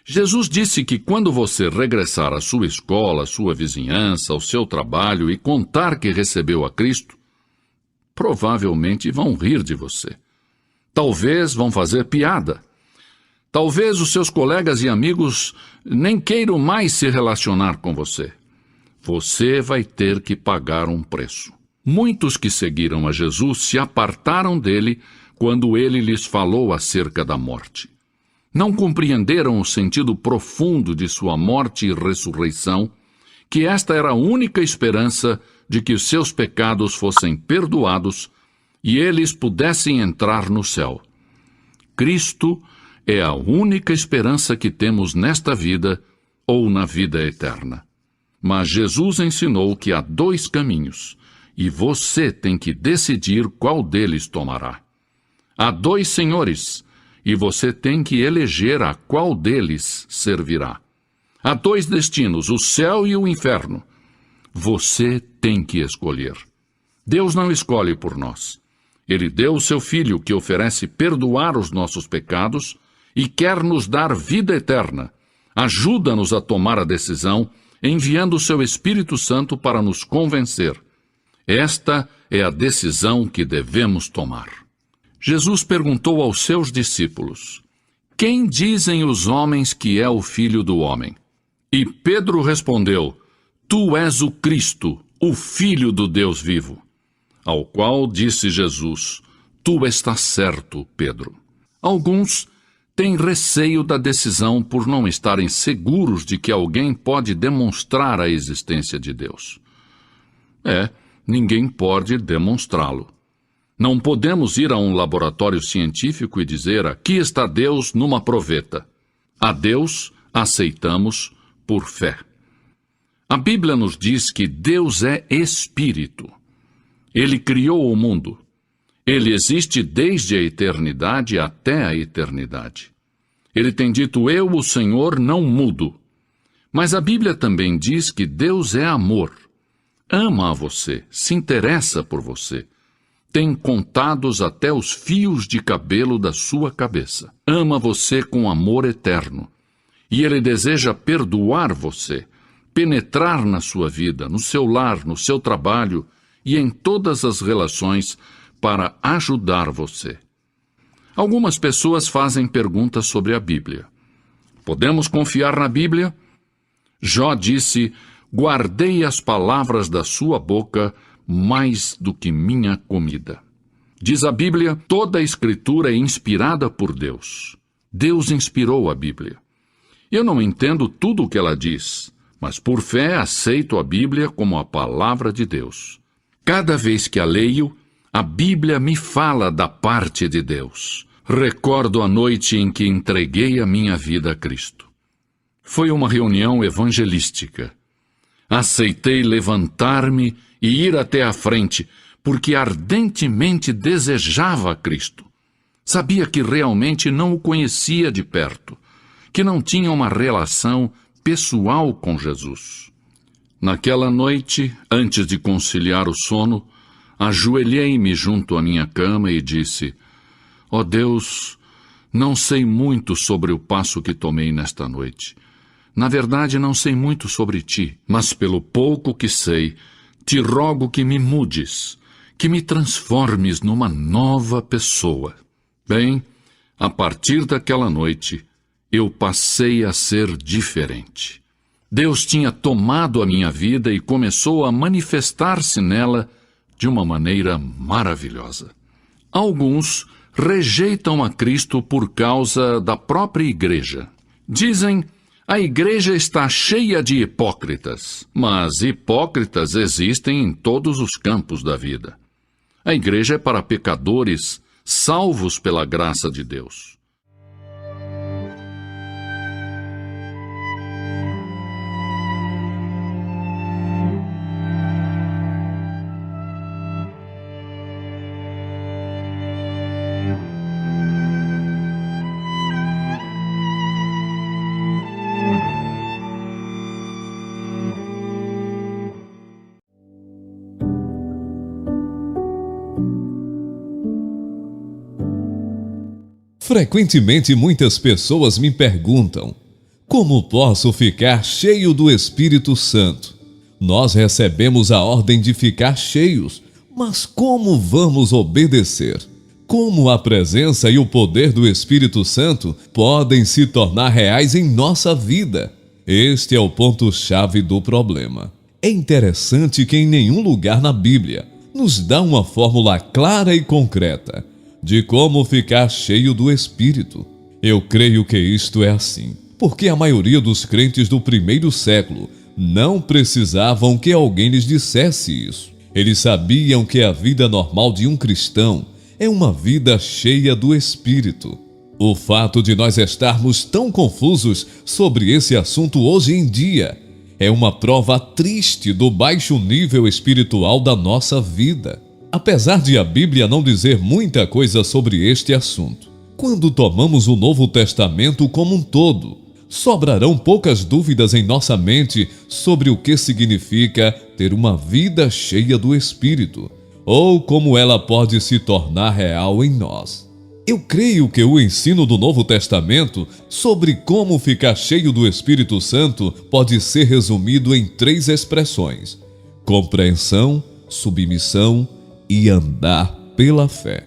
Jesus disse que quando você regressar à sua escola, à sua vizinhança, ao seu trabalho e contar que recebeu a Cristo, provavelmente vão rir de você. Talvez vão fazer piada. Talvez os seus colegas e amigos nem queiram mais se relacionar com você. Você vai ter que pagar um preço. Muitos que seguiram a Jesus se apartaram dele quando ele lhes falou acerca da morte. Não compreenderam o sentido profundo de sua morte e ressurreição, que esta era a única esperança de que os seus pecados fossem perdoados e eles pudessem entrar no céu. Cristo é a única esperança que temos nesta vida ou na vida eterna. Mas Jesus ensinou que há 2 caminhos, e você tem que decidir qual deles tomará. Há 2 senhores, e você tem que eleger a qual deles servirá. Há 2 destinos, o céu e o inferno. Você tem que escolher. Deus não escolhe por nós. Ele deu o seu Filho que oferece perdoar os nossos pecados e quer nos dar vida eterna. Ajuda-nos a tomar a decisão, enviando o seu Espírito Santo para nos convencer. Esta é a decisão que devemos tomar. Jesus perguntou aos seus discípulos: quem dizem os homens que é o Filho do Homem? E Pedro respondeu: tu és o Cristo, o Filho do Deus vivo. Ao qual disse Jesus: tu estás certo, Pedro. Alguns têm receio da decisão por não estarem seguros de que alguém pode demonstrar a existência de Deus. Ninguém pode demonstrá-lo. Não podemos ir a um laboratório científico e dizer: aqui está Deus numa proveta. A Deus aceitamos por fé. A Bíblia nos diz que Deus é Espírito. Ele criou o mundo. Ele existe desde a eternidade até a eternidade. Ele tem dito: eu, o Senhor, não mudo. Mas a Bíblia também diz que Deus é amor. Ama a você, se interessa por você. Tem contados até os fios de cabelo da sua cabeça. Ama você com amor eterno. E Ele deseja perdoar você, penetrar na sua vida, no seu lar, no seu trabalho e em todas as relações para ajudar você. Algumas pessoas fazem perguntas sobre a Bíblia. Podemos confiar na Bíblia? Jó disse: guardei as palavras da sua boca mais do que minha comida. Diz a Bíblia: toda a Escritura é inspirada por Deus. Deus inspirou a Bíblia. Eu não entendo tudo o que ela diz, mas por fé aceito a Bíblia como a palavra de Deus. Cada vez que a leio, a Bíblia me fala da parte de Deus. Recordo a noite em que entreguei a minha vida a Cristo. Foi uma reunião evangelística. Aceitei levantar-me e ir até a frente, porque ardentemente desejava Cristo. Sabia que realmente não o conhecia de perto, que não tinha uma relação pessoal com Jesus. Naquela noite, antes de conciliar o sono, ajoelhei-me junto à minha cama e disse: ó Deus, não sei muito sobre o passo que tomei nesta noite. Na verdade, não sei muito sobre ti, mas pelo pouco que sei, te rogo que me mudes, que me transformes numa nova pessoa. Bem, a partir daquela noite, eu passei a ser diferente. Deus tinha tomado a minha vida e começou a manifestar-se nela de uma maneira maravilhosa. Alguns rejeitam a Cristo por causa da própria igreja. Dizem: a igreja está cheia de hipócritas, mas hipócritas existem em todos os campos da vida. A igreja é para pecadores salvos pela graça de Deus. Frequentemente muitas pessoas me perguntam: como posso ficar cheio do Espírito Santo? Nós recebemos a ordem de ficar cheios, mas como vamos obedecer? Como a presença e o poder do Espírito Santo podem se tornar reais em nossa vida? Este é o ponto-chave do problema. É interessante que em nenhum lugar na Bíblia nos dá uma fórmula clara e concreta de como ficar cheio do Espírito. Eu creio que isto é assim, porque a maioria dos crentes do primeiro século não precisavam que alguém lhes dissesse isso. Eles sabiam que a vida normal de um cristão é uma vida cheia do Espírito. O fato de nós estarmos tão confusos sobre esse assunto hoje em dia é uma prova triste do baixo nível espiritual da nossa vida. Apesar de a Bíblia não dizer muita coisa sobre este assunto, quando tomamos o Novo Testamento como um todo, sobrarão poucas dúvidas em nossa mente sobre o que significa ter uma vida cheia do Espírito, ou como ela pode se tornar real em nós. Eu creio que o ensino do Novo Testamento sobre como ficar cheio do Espírito Santo pode ser resumido em 3 expressões: compreensão, submissão e andar pela fé.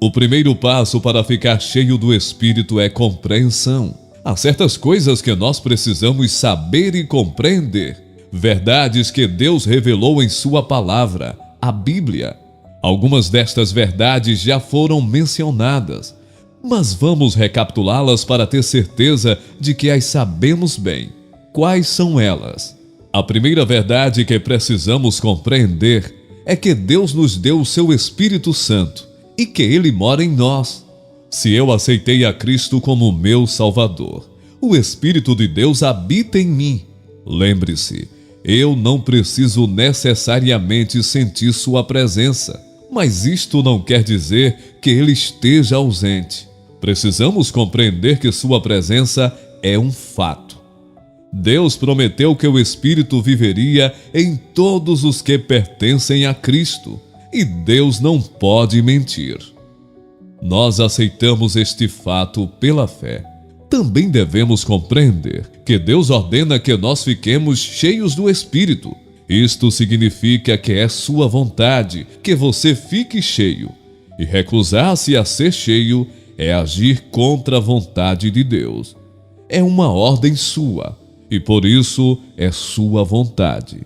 O primeiro passo para ficar cheio do Espírito é compreensão. Há certas coisas que nós precisamos saber e compreender, verdades que Deus revelou em sua palavra, a Bíblia. Algumas destas verdades já foram mencionadas, mas vamos recapitulá-las para ter certeza de que as sabemos bem. Quais são elas? A primeira verdade que precisamos compreender é que Deus nos deu o seu Espírito Santo e que Ele mora em nós. Se eu aceitei a Cristo como meu Salvador, o Espírito de Deus habita em mim. Lembre-se, eu não preciso necessariamente sentir sua presença, mas isto não quer dizer que Ele esteja ausente. Precisamos compreender que sua presença é um fato. Deus prometeu que o Espírito viveria em todos os que pertencem a Cristo, e Deus não pode mentir. Nós aceitamos este fato pela fé. Também devemos compreender que Deus ordena que nós fiquemos cheios do Espírito. Isto significa que é sua vontade que você fique cheio, e recusar-se a ser cheio é agir contra a vontade de Deus. É uma ordem sua, e por isso é sua vontade.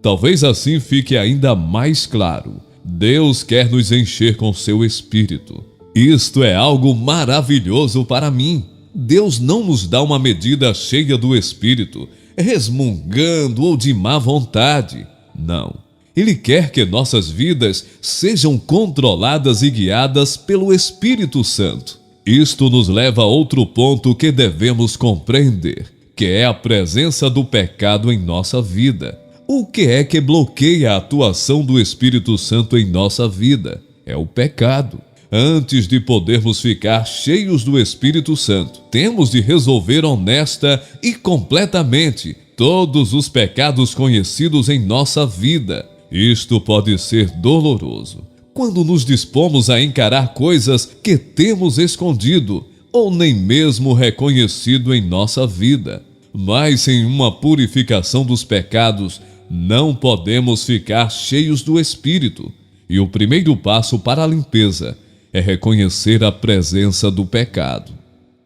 Talvez assim fique ainda mais claro: Deus quer nos encher com seu Espírito. Isto é algo maravilhoso para mim. Deus não nos dá uma medida cheia do Espírito, resmungando ou de má vontade. Não. Ele quer que nossas vidas sejam controladas e guiadas pelo Espírito Santo. Isto nos leva a outro ponto que devemos compreender, que é a presença do pecado em nossa vida. O que é que bloqueia a atuação do Espírito Santo em nossa vida? É o pecado. Antes de podermos ficar cheios do Espírito Santo, temos de resolver honesta e completamente todos os pecados conhecidos em nossa vida. Isto pode ser doloroso quando nos dispomos a encarar coisas que temos escondido ou nem mesmo reconhecido em nossa vida. Mas sem uma purificação dos pecados, não podemos ficar cheios do Espírito. E o primeiro passo para a limpeza é reconhecer a presença do pecado.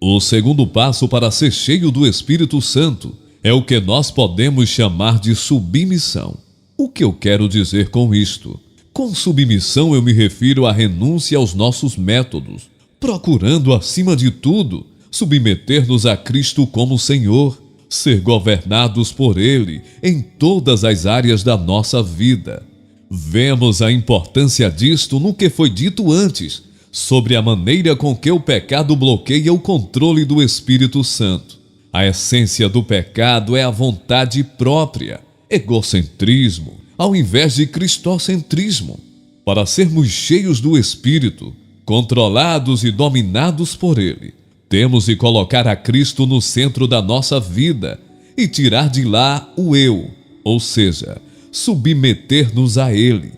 O segundo passo para ser cheio do Espírito Santo é o que nós podemos chamar de submissão. O que eu quero dizer com isto? Com submissão eu me refiro à renúncia aos nossos métodos, procurando, acima de tudo, submeter-nos a Cristo como Senhor, ser governados por Ele em todas as áreas da nossa vida. Vemos a importância disto no que foi dito antes, sobre a maneira com que o pecado bloqueia o controle do Espírito Santo. A essência do pecado é a vontade própria, egocentrismo, ao invés de cristocentrismo. Para sermos cheios do Espírito, controlados e dominados por Ele, temos de colocar a Cristo no centro da nossa vida e tirar de lá o eu, ou seja, submeter-nos a Ele,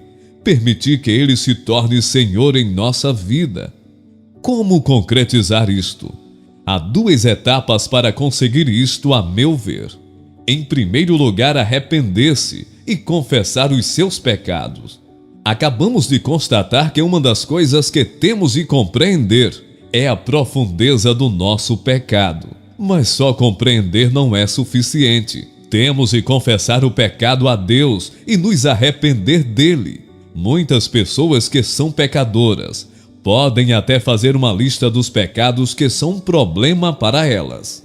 permitir que Ele se torne Senhor em nossa vida. Como concretizar isto? Há duas etapas para conseguir isto, a meu ver. Em primeiro lugar, arrepender-se e confessar os seus pecados. Acabamos de constatar que uma das coisas que temos de compreender é a profundeza do nosso pecado. Mas só compreender não é suficiente. Temos de confessar o pecado a Deus e nos arrepender dele. Muitas pessoas que são pecadoras podem até fazer uma lista dos pecados que são um problema para elas.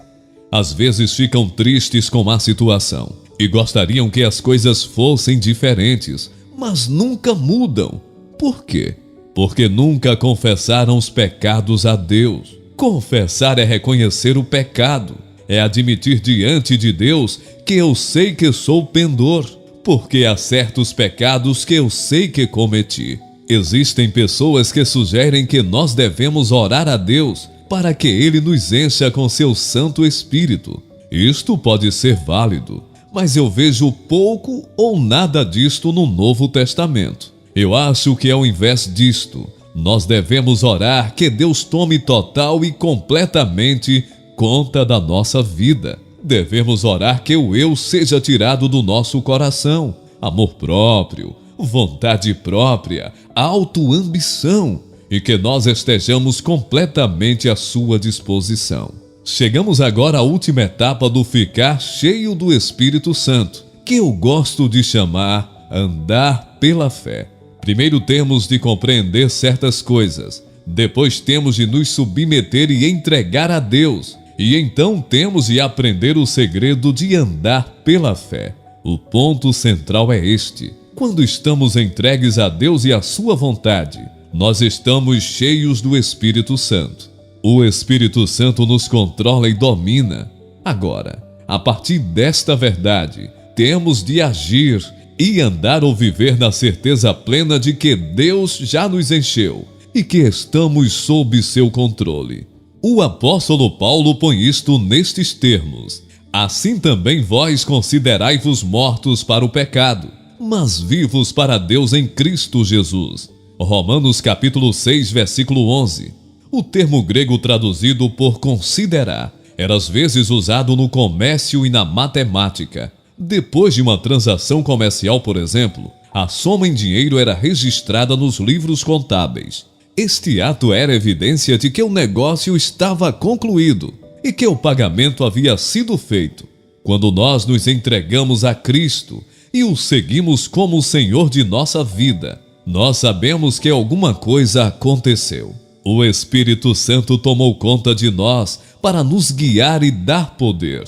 Às vezes ficam tristes com a situação e gostariam que as coisas fossem diferentes, mas nunca mudam. Por quê? Porque nunca confessaram os pecados a Deus. Confessar é reconhecer o pecado, é admitir diante de Deus que eu sei que sou pendor, porque há certos pecados que eu sei que cometi. Existem pessoas que sugerem que nós devemos orar a Deus para que Ele nos encha com seu Santo Espírito. Isto pode ser válido, mas eu vejo pouco ou nada disto no Novo Testamento. Eu acho que ao invés disto, nós devemos orar que Deus tome total e completamente conta da nossa vida. Devemos orar que o eu seja tirado do nosso coração, amor próprio, vontade própria, autoambição, e que nós estejamos completamente à sua disposição. Chegamos agora à última etapa do ficar cheio do Espírito Santo, que eu gosto de chamar andar pela fé. Primeiro temos de compreender certas coisas, depois temos de nos submeter e entregar a Deus, e então temos de aprender o segredo de andar pela fé. O ponto central é este: quando estamos entregues a Deus e à sua vontade, nós estamos cheios do Espírito Santo. O Espírito Santo nos controla e domina. Agora, a partir desta verdade, temos de agir e andar ou viver na certeza plena de que Deus já nos encheu e que estamos sob seu controle. O apóstolo Paulo põe isto nestes termos: assim também vós considerai-vos mortos para o pecado, mas vivos para Deus em Cristo Jesus. Romanos capítulo 6, versículo 11. O termo grego traduzido por considerar era às vezes usado no comércio e na matemática. Depois de uma transação comercial, por exemplo, a soma em dinheiro era registrada nos livros contábeis. Este ato era evidência de que o negócio estava concluído e que o pagamento havia sido feito. Quando nós nos entregamos a Cristo e o seguimos como o Senhor de nossa vida, nós sabemos que alguma coisa aconteceu. O Espírito Santo tomou conta de nós para nos guiar e dar poder.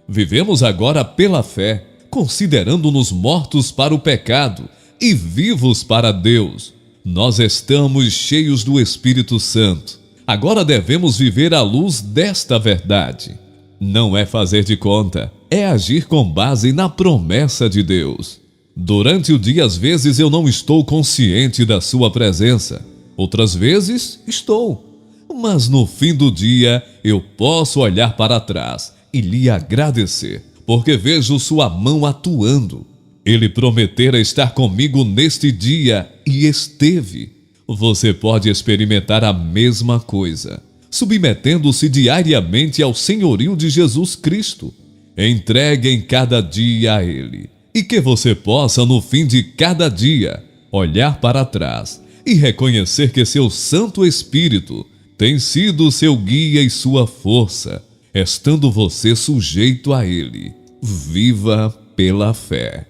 Vivemos agora pela fé, considerando-nos mortos para o pecado e vivos para Deus. Nós estamos cheios do Espírito Santo. Agora devemos viver à luz desta verdade. Não é fazer de conta, é agir com base na promessa de Deus. Durante o dia, às vezes, eu não estou consciente da sua presença. Outras vezes, estou. Mas no fim do dia, eu posso olhar para trás e lhe agradecer, porque vejo sua mão atuando. Ele prometera estar comigo neste dia e esteve. Você pode experimentar a mesma coisa, submetendo-se diariamente ao senhorio de Jesus Cristo. Entregue em cada dia a Ele, e que você possa, no fim de cada dia, olhar para trás e reconhecer que seu Santo Espírito tem sido seu guia e sua força, estando você sujeito a Ele. Viva pela fé.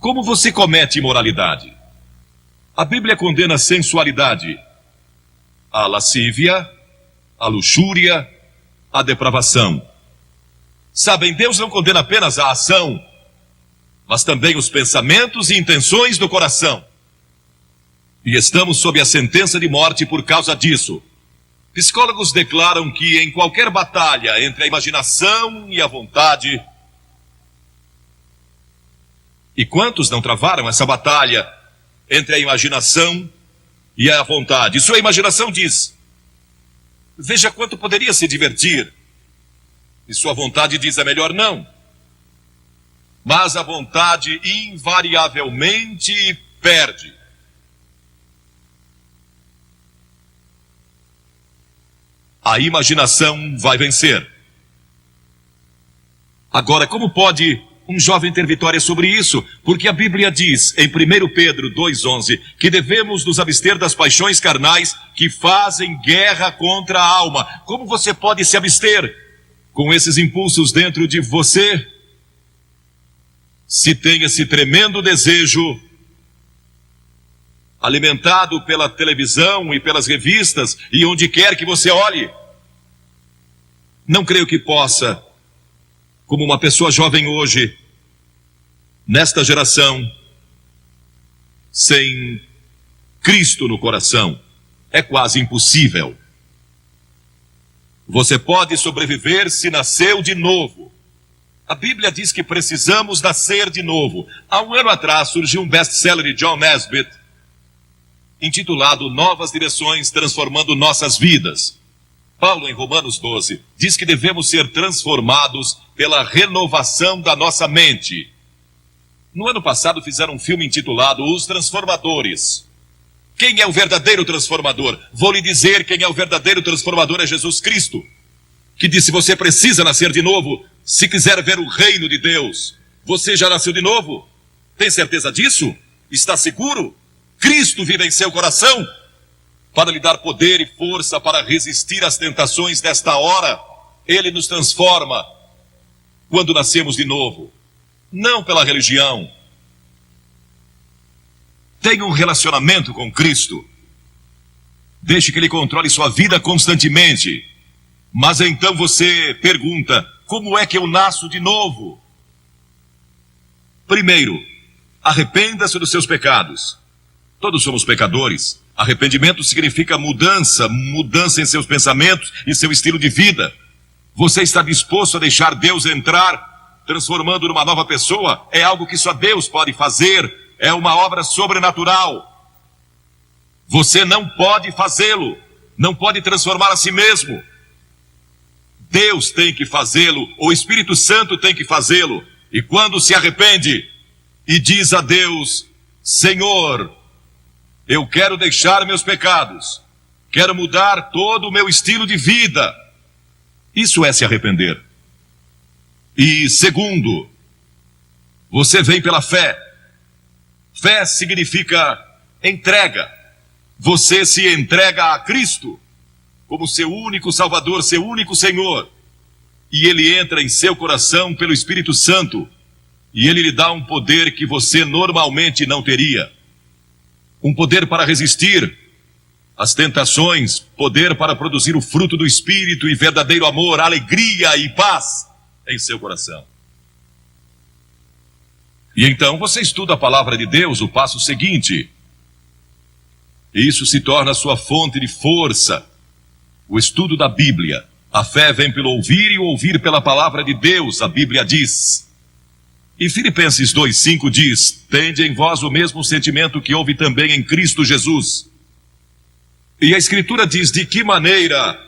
Como você comete imoralidade? A Bíblia condena a sensualidade, a lascívia, a luxúria, a depravação. Sabem, Deus não condena apenas a ação, mas também os pensamentos e intenções do coração. E estamos sob a sentença de morte por causa disso. Psicólogos declaram que em qualquer batalha entre a imaginação e a vontade... E quantos não travaram essa batalha entre a imaginação e a vontade? Sua imaginação diz: veja quanto poderia se divertir. E sua vontade diz: é melhor não. Mas a vontade invariavelmente perde. A imaginação vai vencer. Agora, como pode um jovem ter vitória sobre isso? Porque a Bíblia diz, em 1 Pedro 2,11, que devemos nos abster das paixões carnais que fazem guerra contra a alma. Como você pode se abster com esses impulsos dentro de você, se tem esse tremendo desejo alimentado pela televisão e pelas revistas e onde quer que você olhe? Não creio que possa, como uma pessoa jovem hoje, nesta geração, sem Cristo no coração. É quase impossível. Você pode sobreviver se nasceu de novo. A Bíblia diz que precisamos nascer de novo. Há um ano atrás surgiu um best-seller de John Nesbitt, intitulado Novas Direções Transformando Nossas Vidas. Paulo, em Romanos 12, diz que devemos ser transformados pela renovação da nossa mente. No ano passado fizeram um filme intitulado Os Transformadores. Quem é o verdadeiro transformador? Vou lhe dizer quem é o verdadeiro transformador: é Jesus Cristo, que disse: você precisa nascer de novo se quiser ver o reino de Deus. Você já nasceu de novo? Tem certeza disso? Está seguro? Cristo vive em seu coração para lhe dar poder e força para resistir às tentações desta hora. Ele nos transforma quando nascemos de novo, não pela religião. Tenha um relacionamento com Cristo. Deixe que Ele controle sua vida constantemente. Mas então você pergunta: como é que eu nasço de novo? Primeiro, arrependa-se dos seus pecados. Todos somos pecadores. Arrependimento significa mudança em seus pensamentos e seu estilo de vida. Você está disposto a deixar Deus entrar, transformando numa nova pessoa? É algo que só Deus pode fazer. É uma obra sobrenatural. Você não pode fazê-lo. Não pode transformar a si mesmo. Deus tem que fazê-lo. O Espírito Santo tem que fazê-lo. E quando se arrepende e diz a Deus: Senhor, eu quero deixar meus pecados, quero mudar todo o meu estilo de vida. Isso é se arrepender. E segundo, você vem pela fé. Fé significa entrega. Você se entrega a Cristo como seu único Salvador, seu único Senhor. E Ele entra em seu coração pelo Espírito Santo. E Ele lhe dá um poder que você normalmente não teria. Um poder para resistir às tentações, poder para produzir o fruto do Espírito e verdadeiro amor, alegria e paz em seu coração. E então você estuda a palavra de Deus, o passo seguinte. E isso se torna sua fonte de força. O estudo da Bíblia. A fé vem pelo ouvir e o ouvir pela palavra de Deus, a Bíblia diz. E Filipenses 2,5 diz: tende em vós o mesmo sentimento que houve também em Cristo Jesus. E a Escritura diz: de que maneira,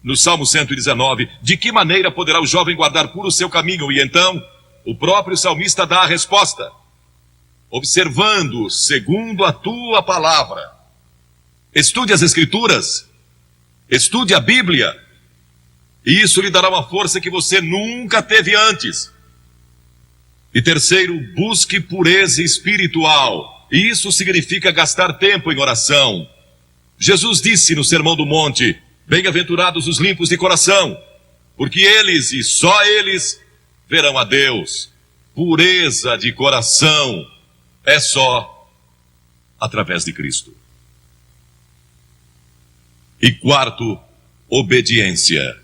no Salmo 119, de que maneira poderá o jovem guardar puro o seu caminho? E então, o próprio salmista dá a resposta: observando segundo a tua palavra. Estude as Escrituras, estude a Bíblia, e isso lhe dará uma força que você nunca teve antes. E terceiro, busque pureza espiritual. E isso significa gastar tempo em oração. Jesus disse no Sermão do Monte: bem-aventurados os limpos de coração, porque eles e só eles verão a Deus. Pureza de coração é só através de Cristo. E quarto, obediência.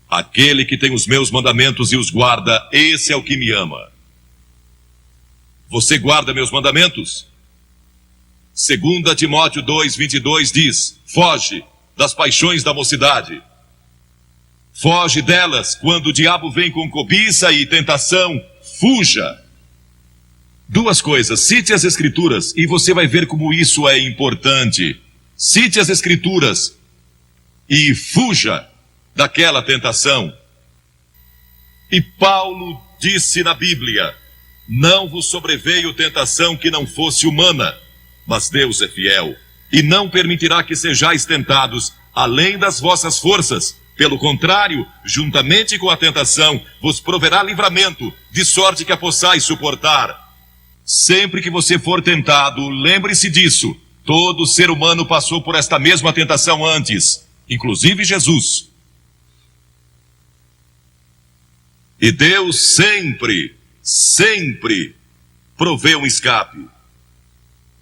Aquele que tem os meus mandamentos e os guarda, esse é o que me ama. Você guarda meus mandamentos? 2 Timóteo 2,22 diz: foge das paixões da mocidade. Foge delas quando o diabo vem com cobiça e tentação. Fuja. Duas coisas, cite as Escrituras e você vai ver como isso é importante. Cite as Escrituras e fuja daquela tentação. E Paulo disse na Bíblia: não vos sobreveio tentação que não fosse humana, mas Deus é fiel, e não permitirá que sejais tentados além das vossas forças. Pelo contrário, juntamente com a tentação, vos proverá livramento, de sorte que a possais suportar. Sempre que você for tentado, lembre-se disso. Todo ser humano passou por esta mesma tentação antes, inclusive Jesus. E Deus sempre provê um escape.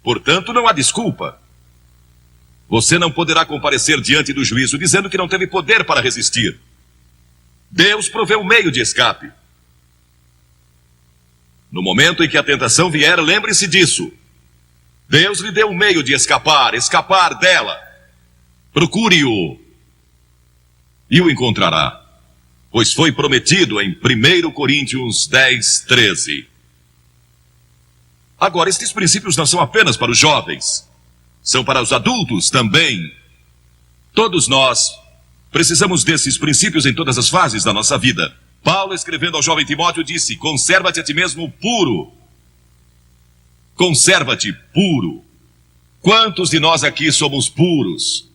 Portanto, não há desculpa. Você não poderá comparecer diante do juízo dizendo que não teve poder para resistir. Deus provê um meio de escape. No momento em que a tentação vier, lembre-se disso. Deus lhe deu um meio de escapar dela. Procure-o e o encontrará, pois foi prometido em 1 Coríntios 10, 13. Agora, estes princípios não são apenas para os jovens, são para os adultos também. Todos nós precisamos desses princípios em todas as fases da nossa vida. Paulo, escrevendo ao jovem Timóteo, disse: conserva-te a ti mesmo puro. Conserva-te puro. Quantos de nós aqui somos puros?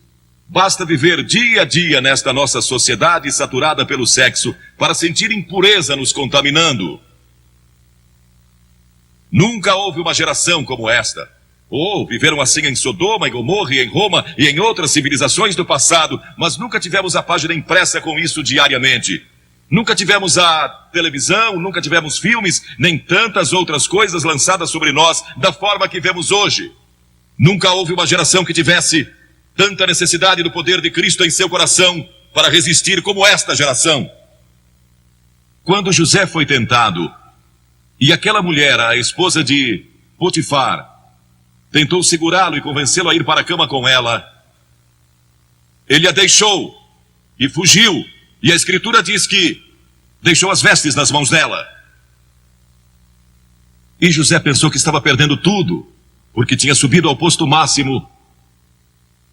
Basta viver dia a dia nesta nossa sociedade saturada pelo sexo para sentir impureza nos contaminando. Nunca houve uma geração como esta. Viveram assim em Sodoma, em Gomorra, e em Roma e em outras civilizações do passado, mas nunca tivemos a página impressa com isso diariamente. Nunca tivemos a televisão, nunca tivemos filmes, nem tantas outras coisas lançadas sobre nós da forma que vemos hoje. Nunca houve uma geração que tivesse tanta necessidade do poder de Cristo em seu coração para resistir como esta geração. Quando José foi tentado, e aquela mulher, a esposa de Potifar, tentou segurá-lo e convencê-lo a ir para a cama com ela, ele a deixou e fugiu. E a Escritura diz que deixou as vestes nas mãos dela. E José pensou que estava perdendo tudo, porque tinha subido ao posto máximo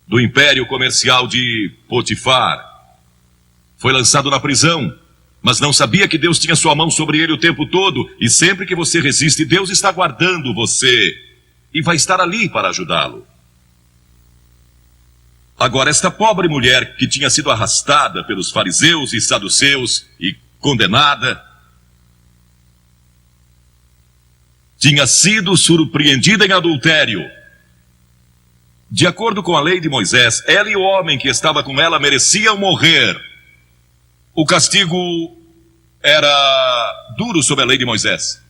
do império comercial de Potifar. Foi lançado na prisão, mas não sabia que Deus tinha sua mão sobre ele o tempo todo, e sempre que você resiste, Deus está guardando você e vai estar ali para ajudá-lo. Agora, esta pobre mulher que tinha sido arrastada pelos fariseus e saduceus e condenada, tinha sido surpreendida em adultério. De acordo com a lei de Moisés, ela e o homem que estava com ela mereciam morrer. O castigo era duro sob a lei de Moisés.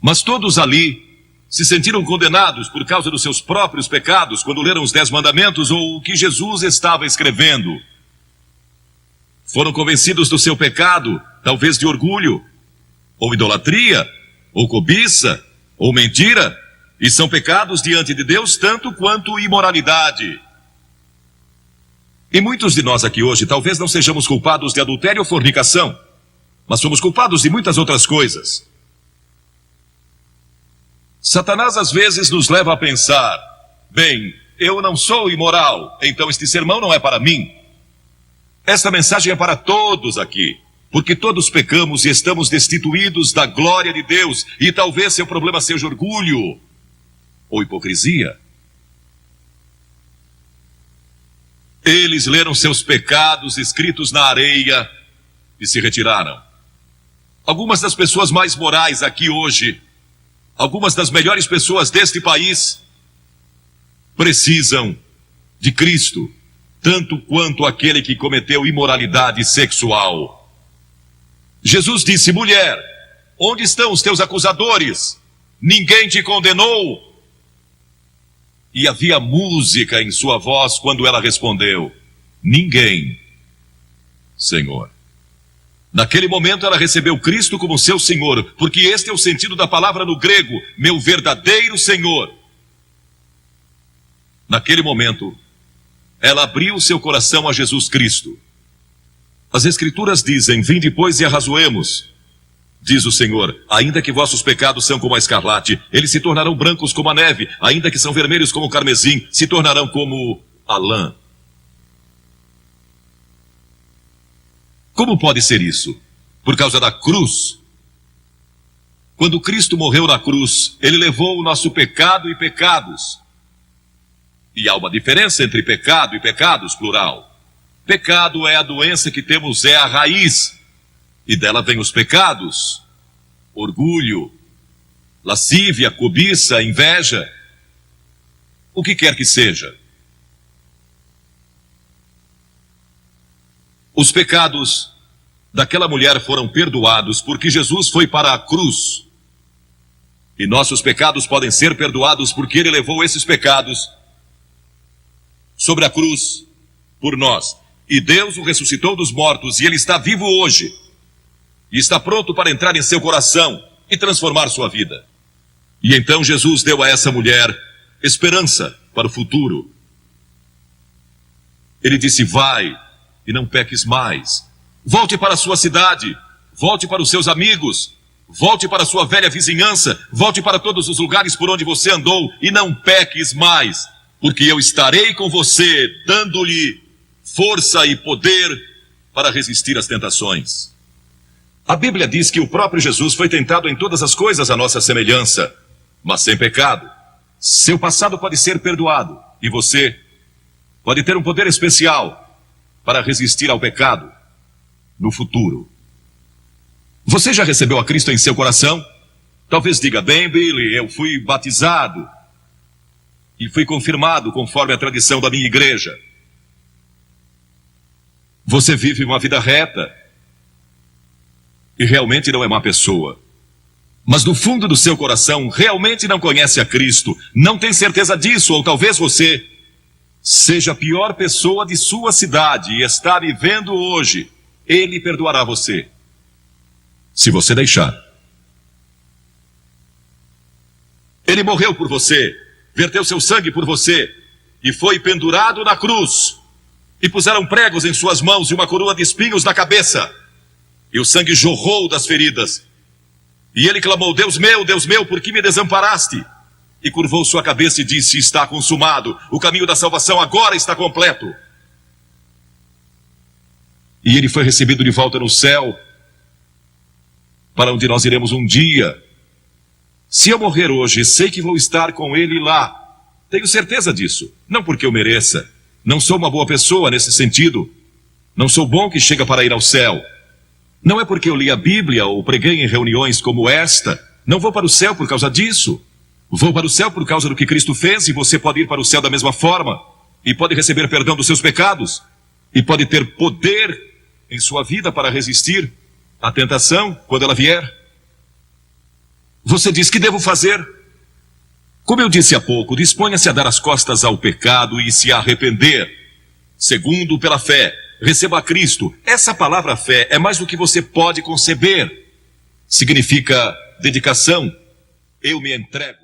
Mas todos ali se sentiram condenados por causa dos seus próprios pecados quando leram os 10 mandamentos ou o que Jesus estava escrevendo. Foram convencidos do seu pecado, talvez de orgulho, ou idolatria, ou cobiça, ou mentira, e são pecados diante de Deus tanto quanto imoralidade. E muitos de nós aqui hoje talvez não sejamos culpados de adultério ou fornicação, mas somos culpados de muitas outras coisas. Satanás às vezes nos leva a pensar: bem, eu não sou imoral, então este sermão não é para mim. Esta mensagem é para todos aqui, porque todos pecamos e estamos destituídos da glória de Deus, e talvez seu problema seja orgulho ou hipocrisia. Eles leram seus pecados escritos na areia e se retiraram. Algumas das pessoas mais morais aqui hoje, algumas das melhores pessoas deste país, precisam de Cristo, tanto quanto aquele que cometeu imoralidade sexual. Jesus disse: mulher, onde estão os teus acusadores? Ninguém te condenou? E havia música em sua voz quando ela respondeu: ninguém, Senhor. Naquele momento ela recebeu Cristo como seu Senhor, porque este é o sentido da palavra no grego, meu verdadeiro Senhor. Naquele momento, ela abriu seu coração a Jesus Cristo. As Escrituras dizem: vinde, pois, e arrazoemos. Diz o Senhor: ainda que vossos pecados são como a escarlate, eles se tornarão brancos como a neve. Ainda que são vermelhos como o carmesim, se tornarão como a lã. Como pode ser isso? Por causa da cruz. Quando Cristo morreu na cruz, ele levou o nosso pecado e pecados. E há uma diferença entre pecado e pecados, plural. Pecado é a doença que temos, é a raiz. E dela vem os pecados: orgulho, lascívia, cobiça, inveja, o que quer que seja. Os pecados daquela mulher foram perdoados porque Jesus foi para a cruz. E nossos pecados podem ser perdoados porque ele levou esses pecados sobre a cruz por nós. E Deus o ressuscitou dos mortos e ele está vivo hoje. E está pronto para entrar em seu coração e transformar sua vida. E então Jesus deu a essa mulher esperança para o futuro. Ele disse: vai e não peques mais. Volte para a sua cidade, volte para os seus amigos, volte para a sua velha vizinhança, volte para todos os lugares por onde você andou e não peques mais, porque eu estarei com você, dando-lhe força e poder para resistir às tentações. A Bíblia diz que o próprio Jesus foi tentado em todas as coisas à nossa semelhança, mas sem pecado. Seu passado pode ser perdoado e você pode ter um poder especial para resistir ao pecado no futuro. Você já recebeu a Cristo em seu coração? Talvez diga: bem, Billy, eu fui batizado e fui confirmado conforme a tradição da minha igreja. Você vive uma vida reta e realmente não é má pessoa. Mas no fundo do seu coração realmente não conhece a Cristo, não tem certeza disso, ou talvez você seja a pior pessoa de sua cidade e está vivendo hoje. Ele perdoará você, se você deixar. Ele morreu por você, verteu seu sangue por você e foi pendurado na cruz. E puseram pregos em suas mãos e uma coroa de espinhos na cabeça. E o sangue jorrou das feridas. E ele clamou: Deus meu, por que me desamparaste? E curvou sua cabeça e disse: está consumado. O caminho da salvação agora está completo. E ele foi recebido de volta no céu, para onde nós iremos um dia. Se eu morrer hoje, sei que vou estar com ele lá. Tenho certeza disso. Não porque eu mereça. Não sou uma boa pessoa nesse sentido. Não sou bom que chega para ir ao céu. Não é porque eu li a Bíblia ou preguei em reuniões como esta. Não vou para o céu por causa disso. Vou para o céu por causa do que Cristo fez, e você pode ir para o céu da mesma forma. E pode receber perdão dos seus pecados. E pode ter poder em sua vida para resistir à tentação quando ela vier. Você diz: que devo fazer? Como eu disse há pouco, disponha-se a dar as costas ao pecado e se arrepender. Segundo, pela fé, receba a Cristo. Essa palavra fé é mais do que você pode conceber. Significa dedicação. Eu me entrego.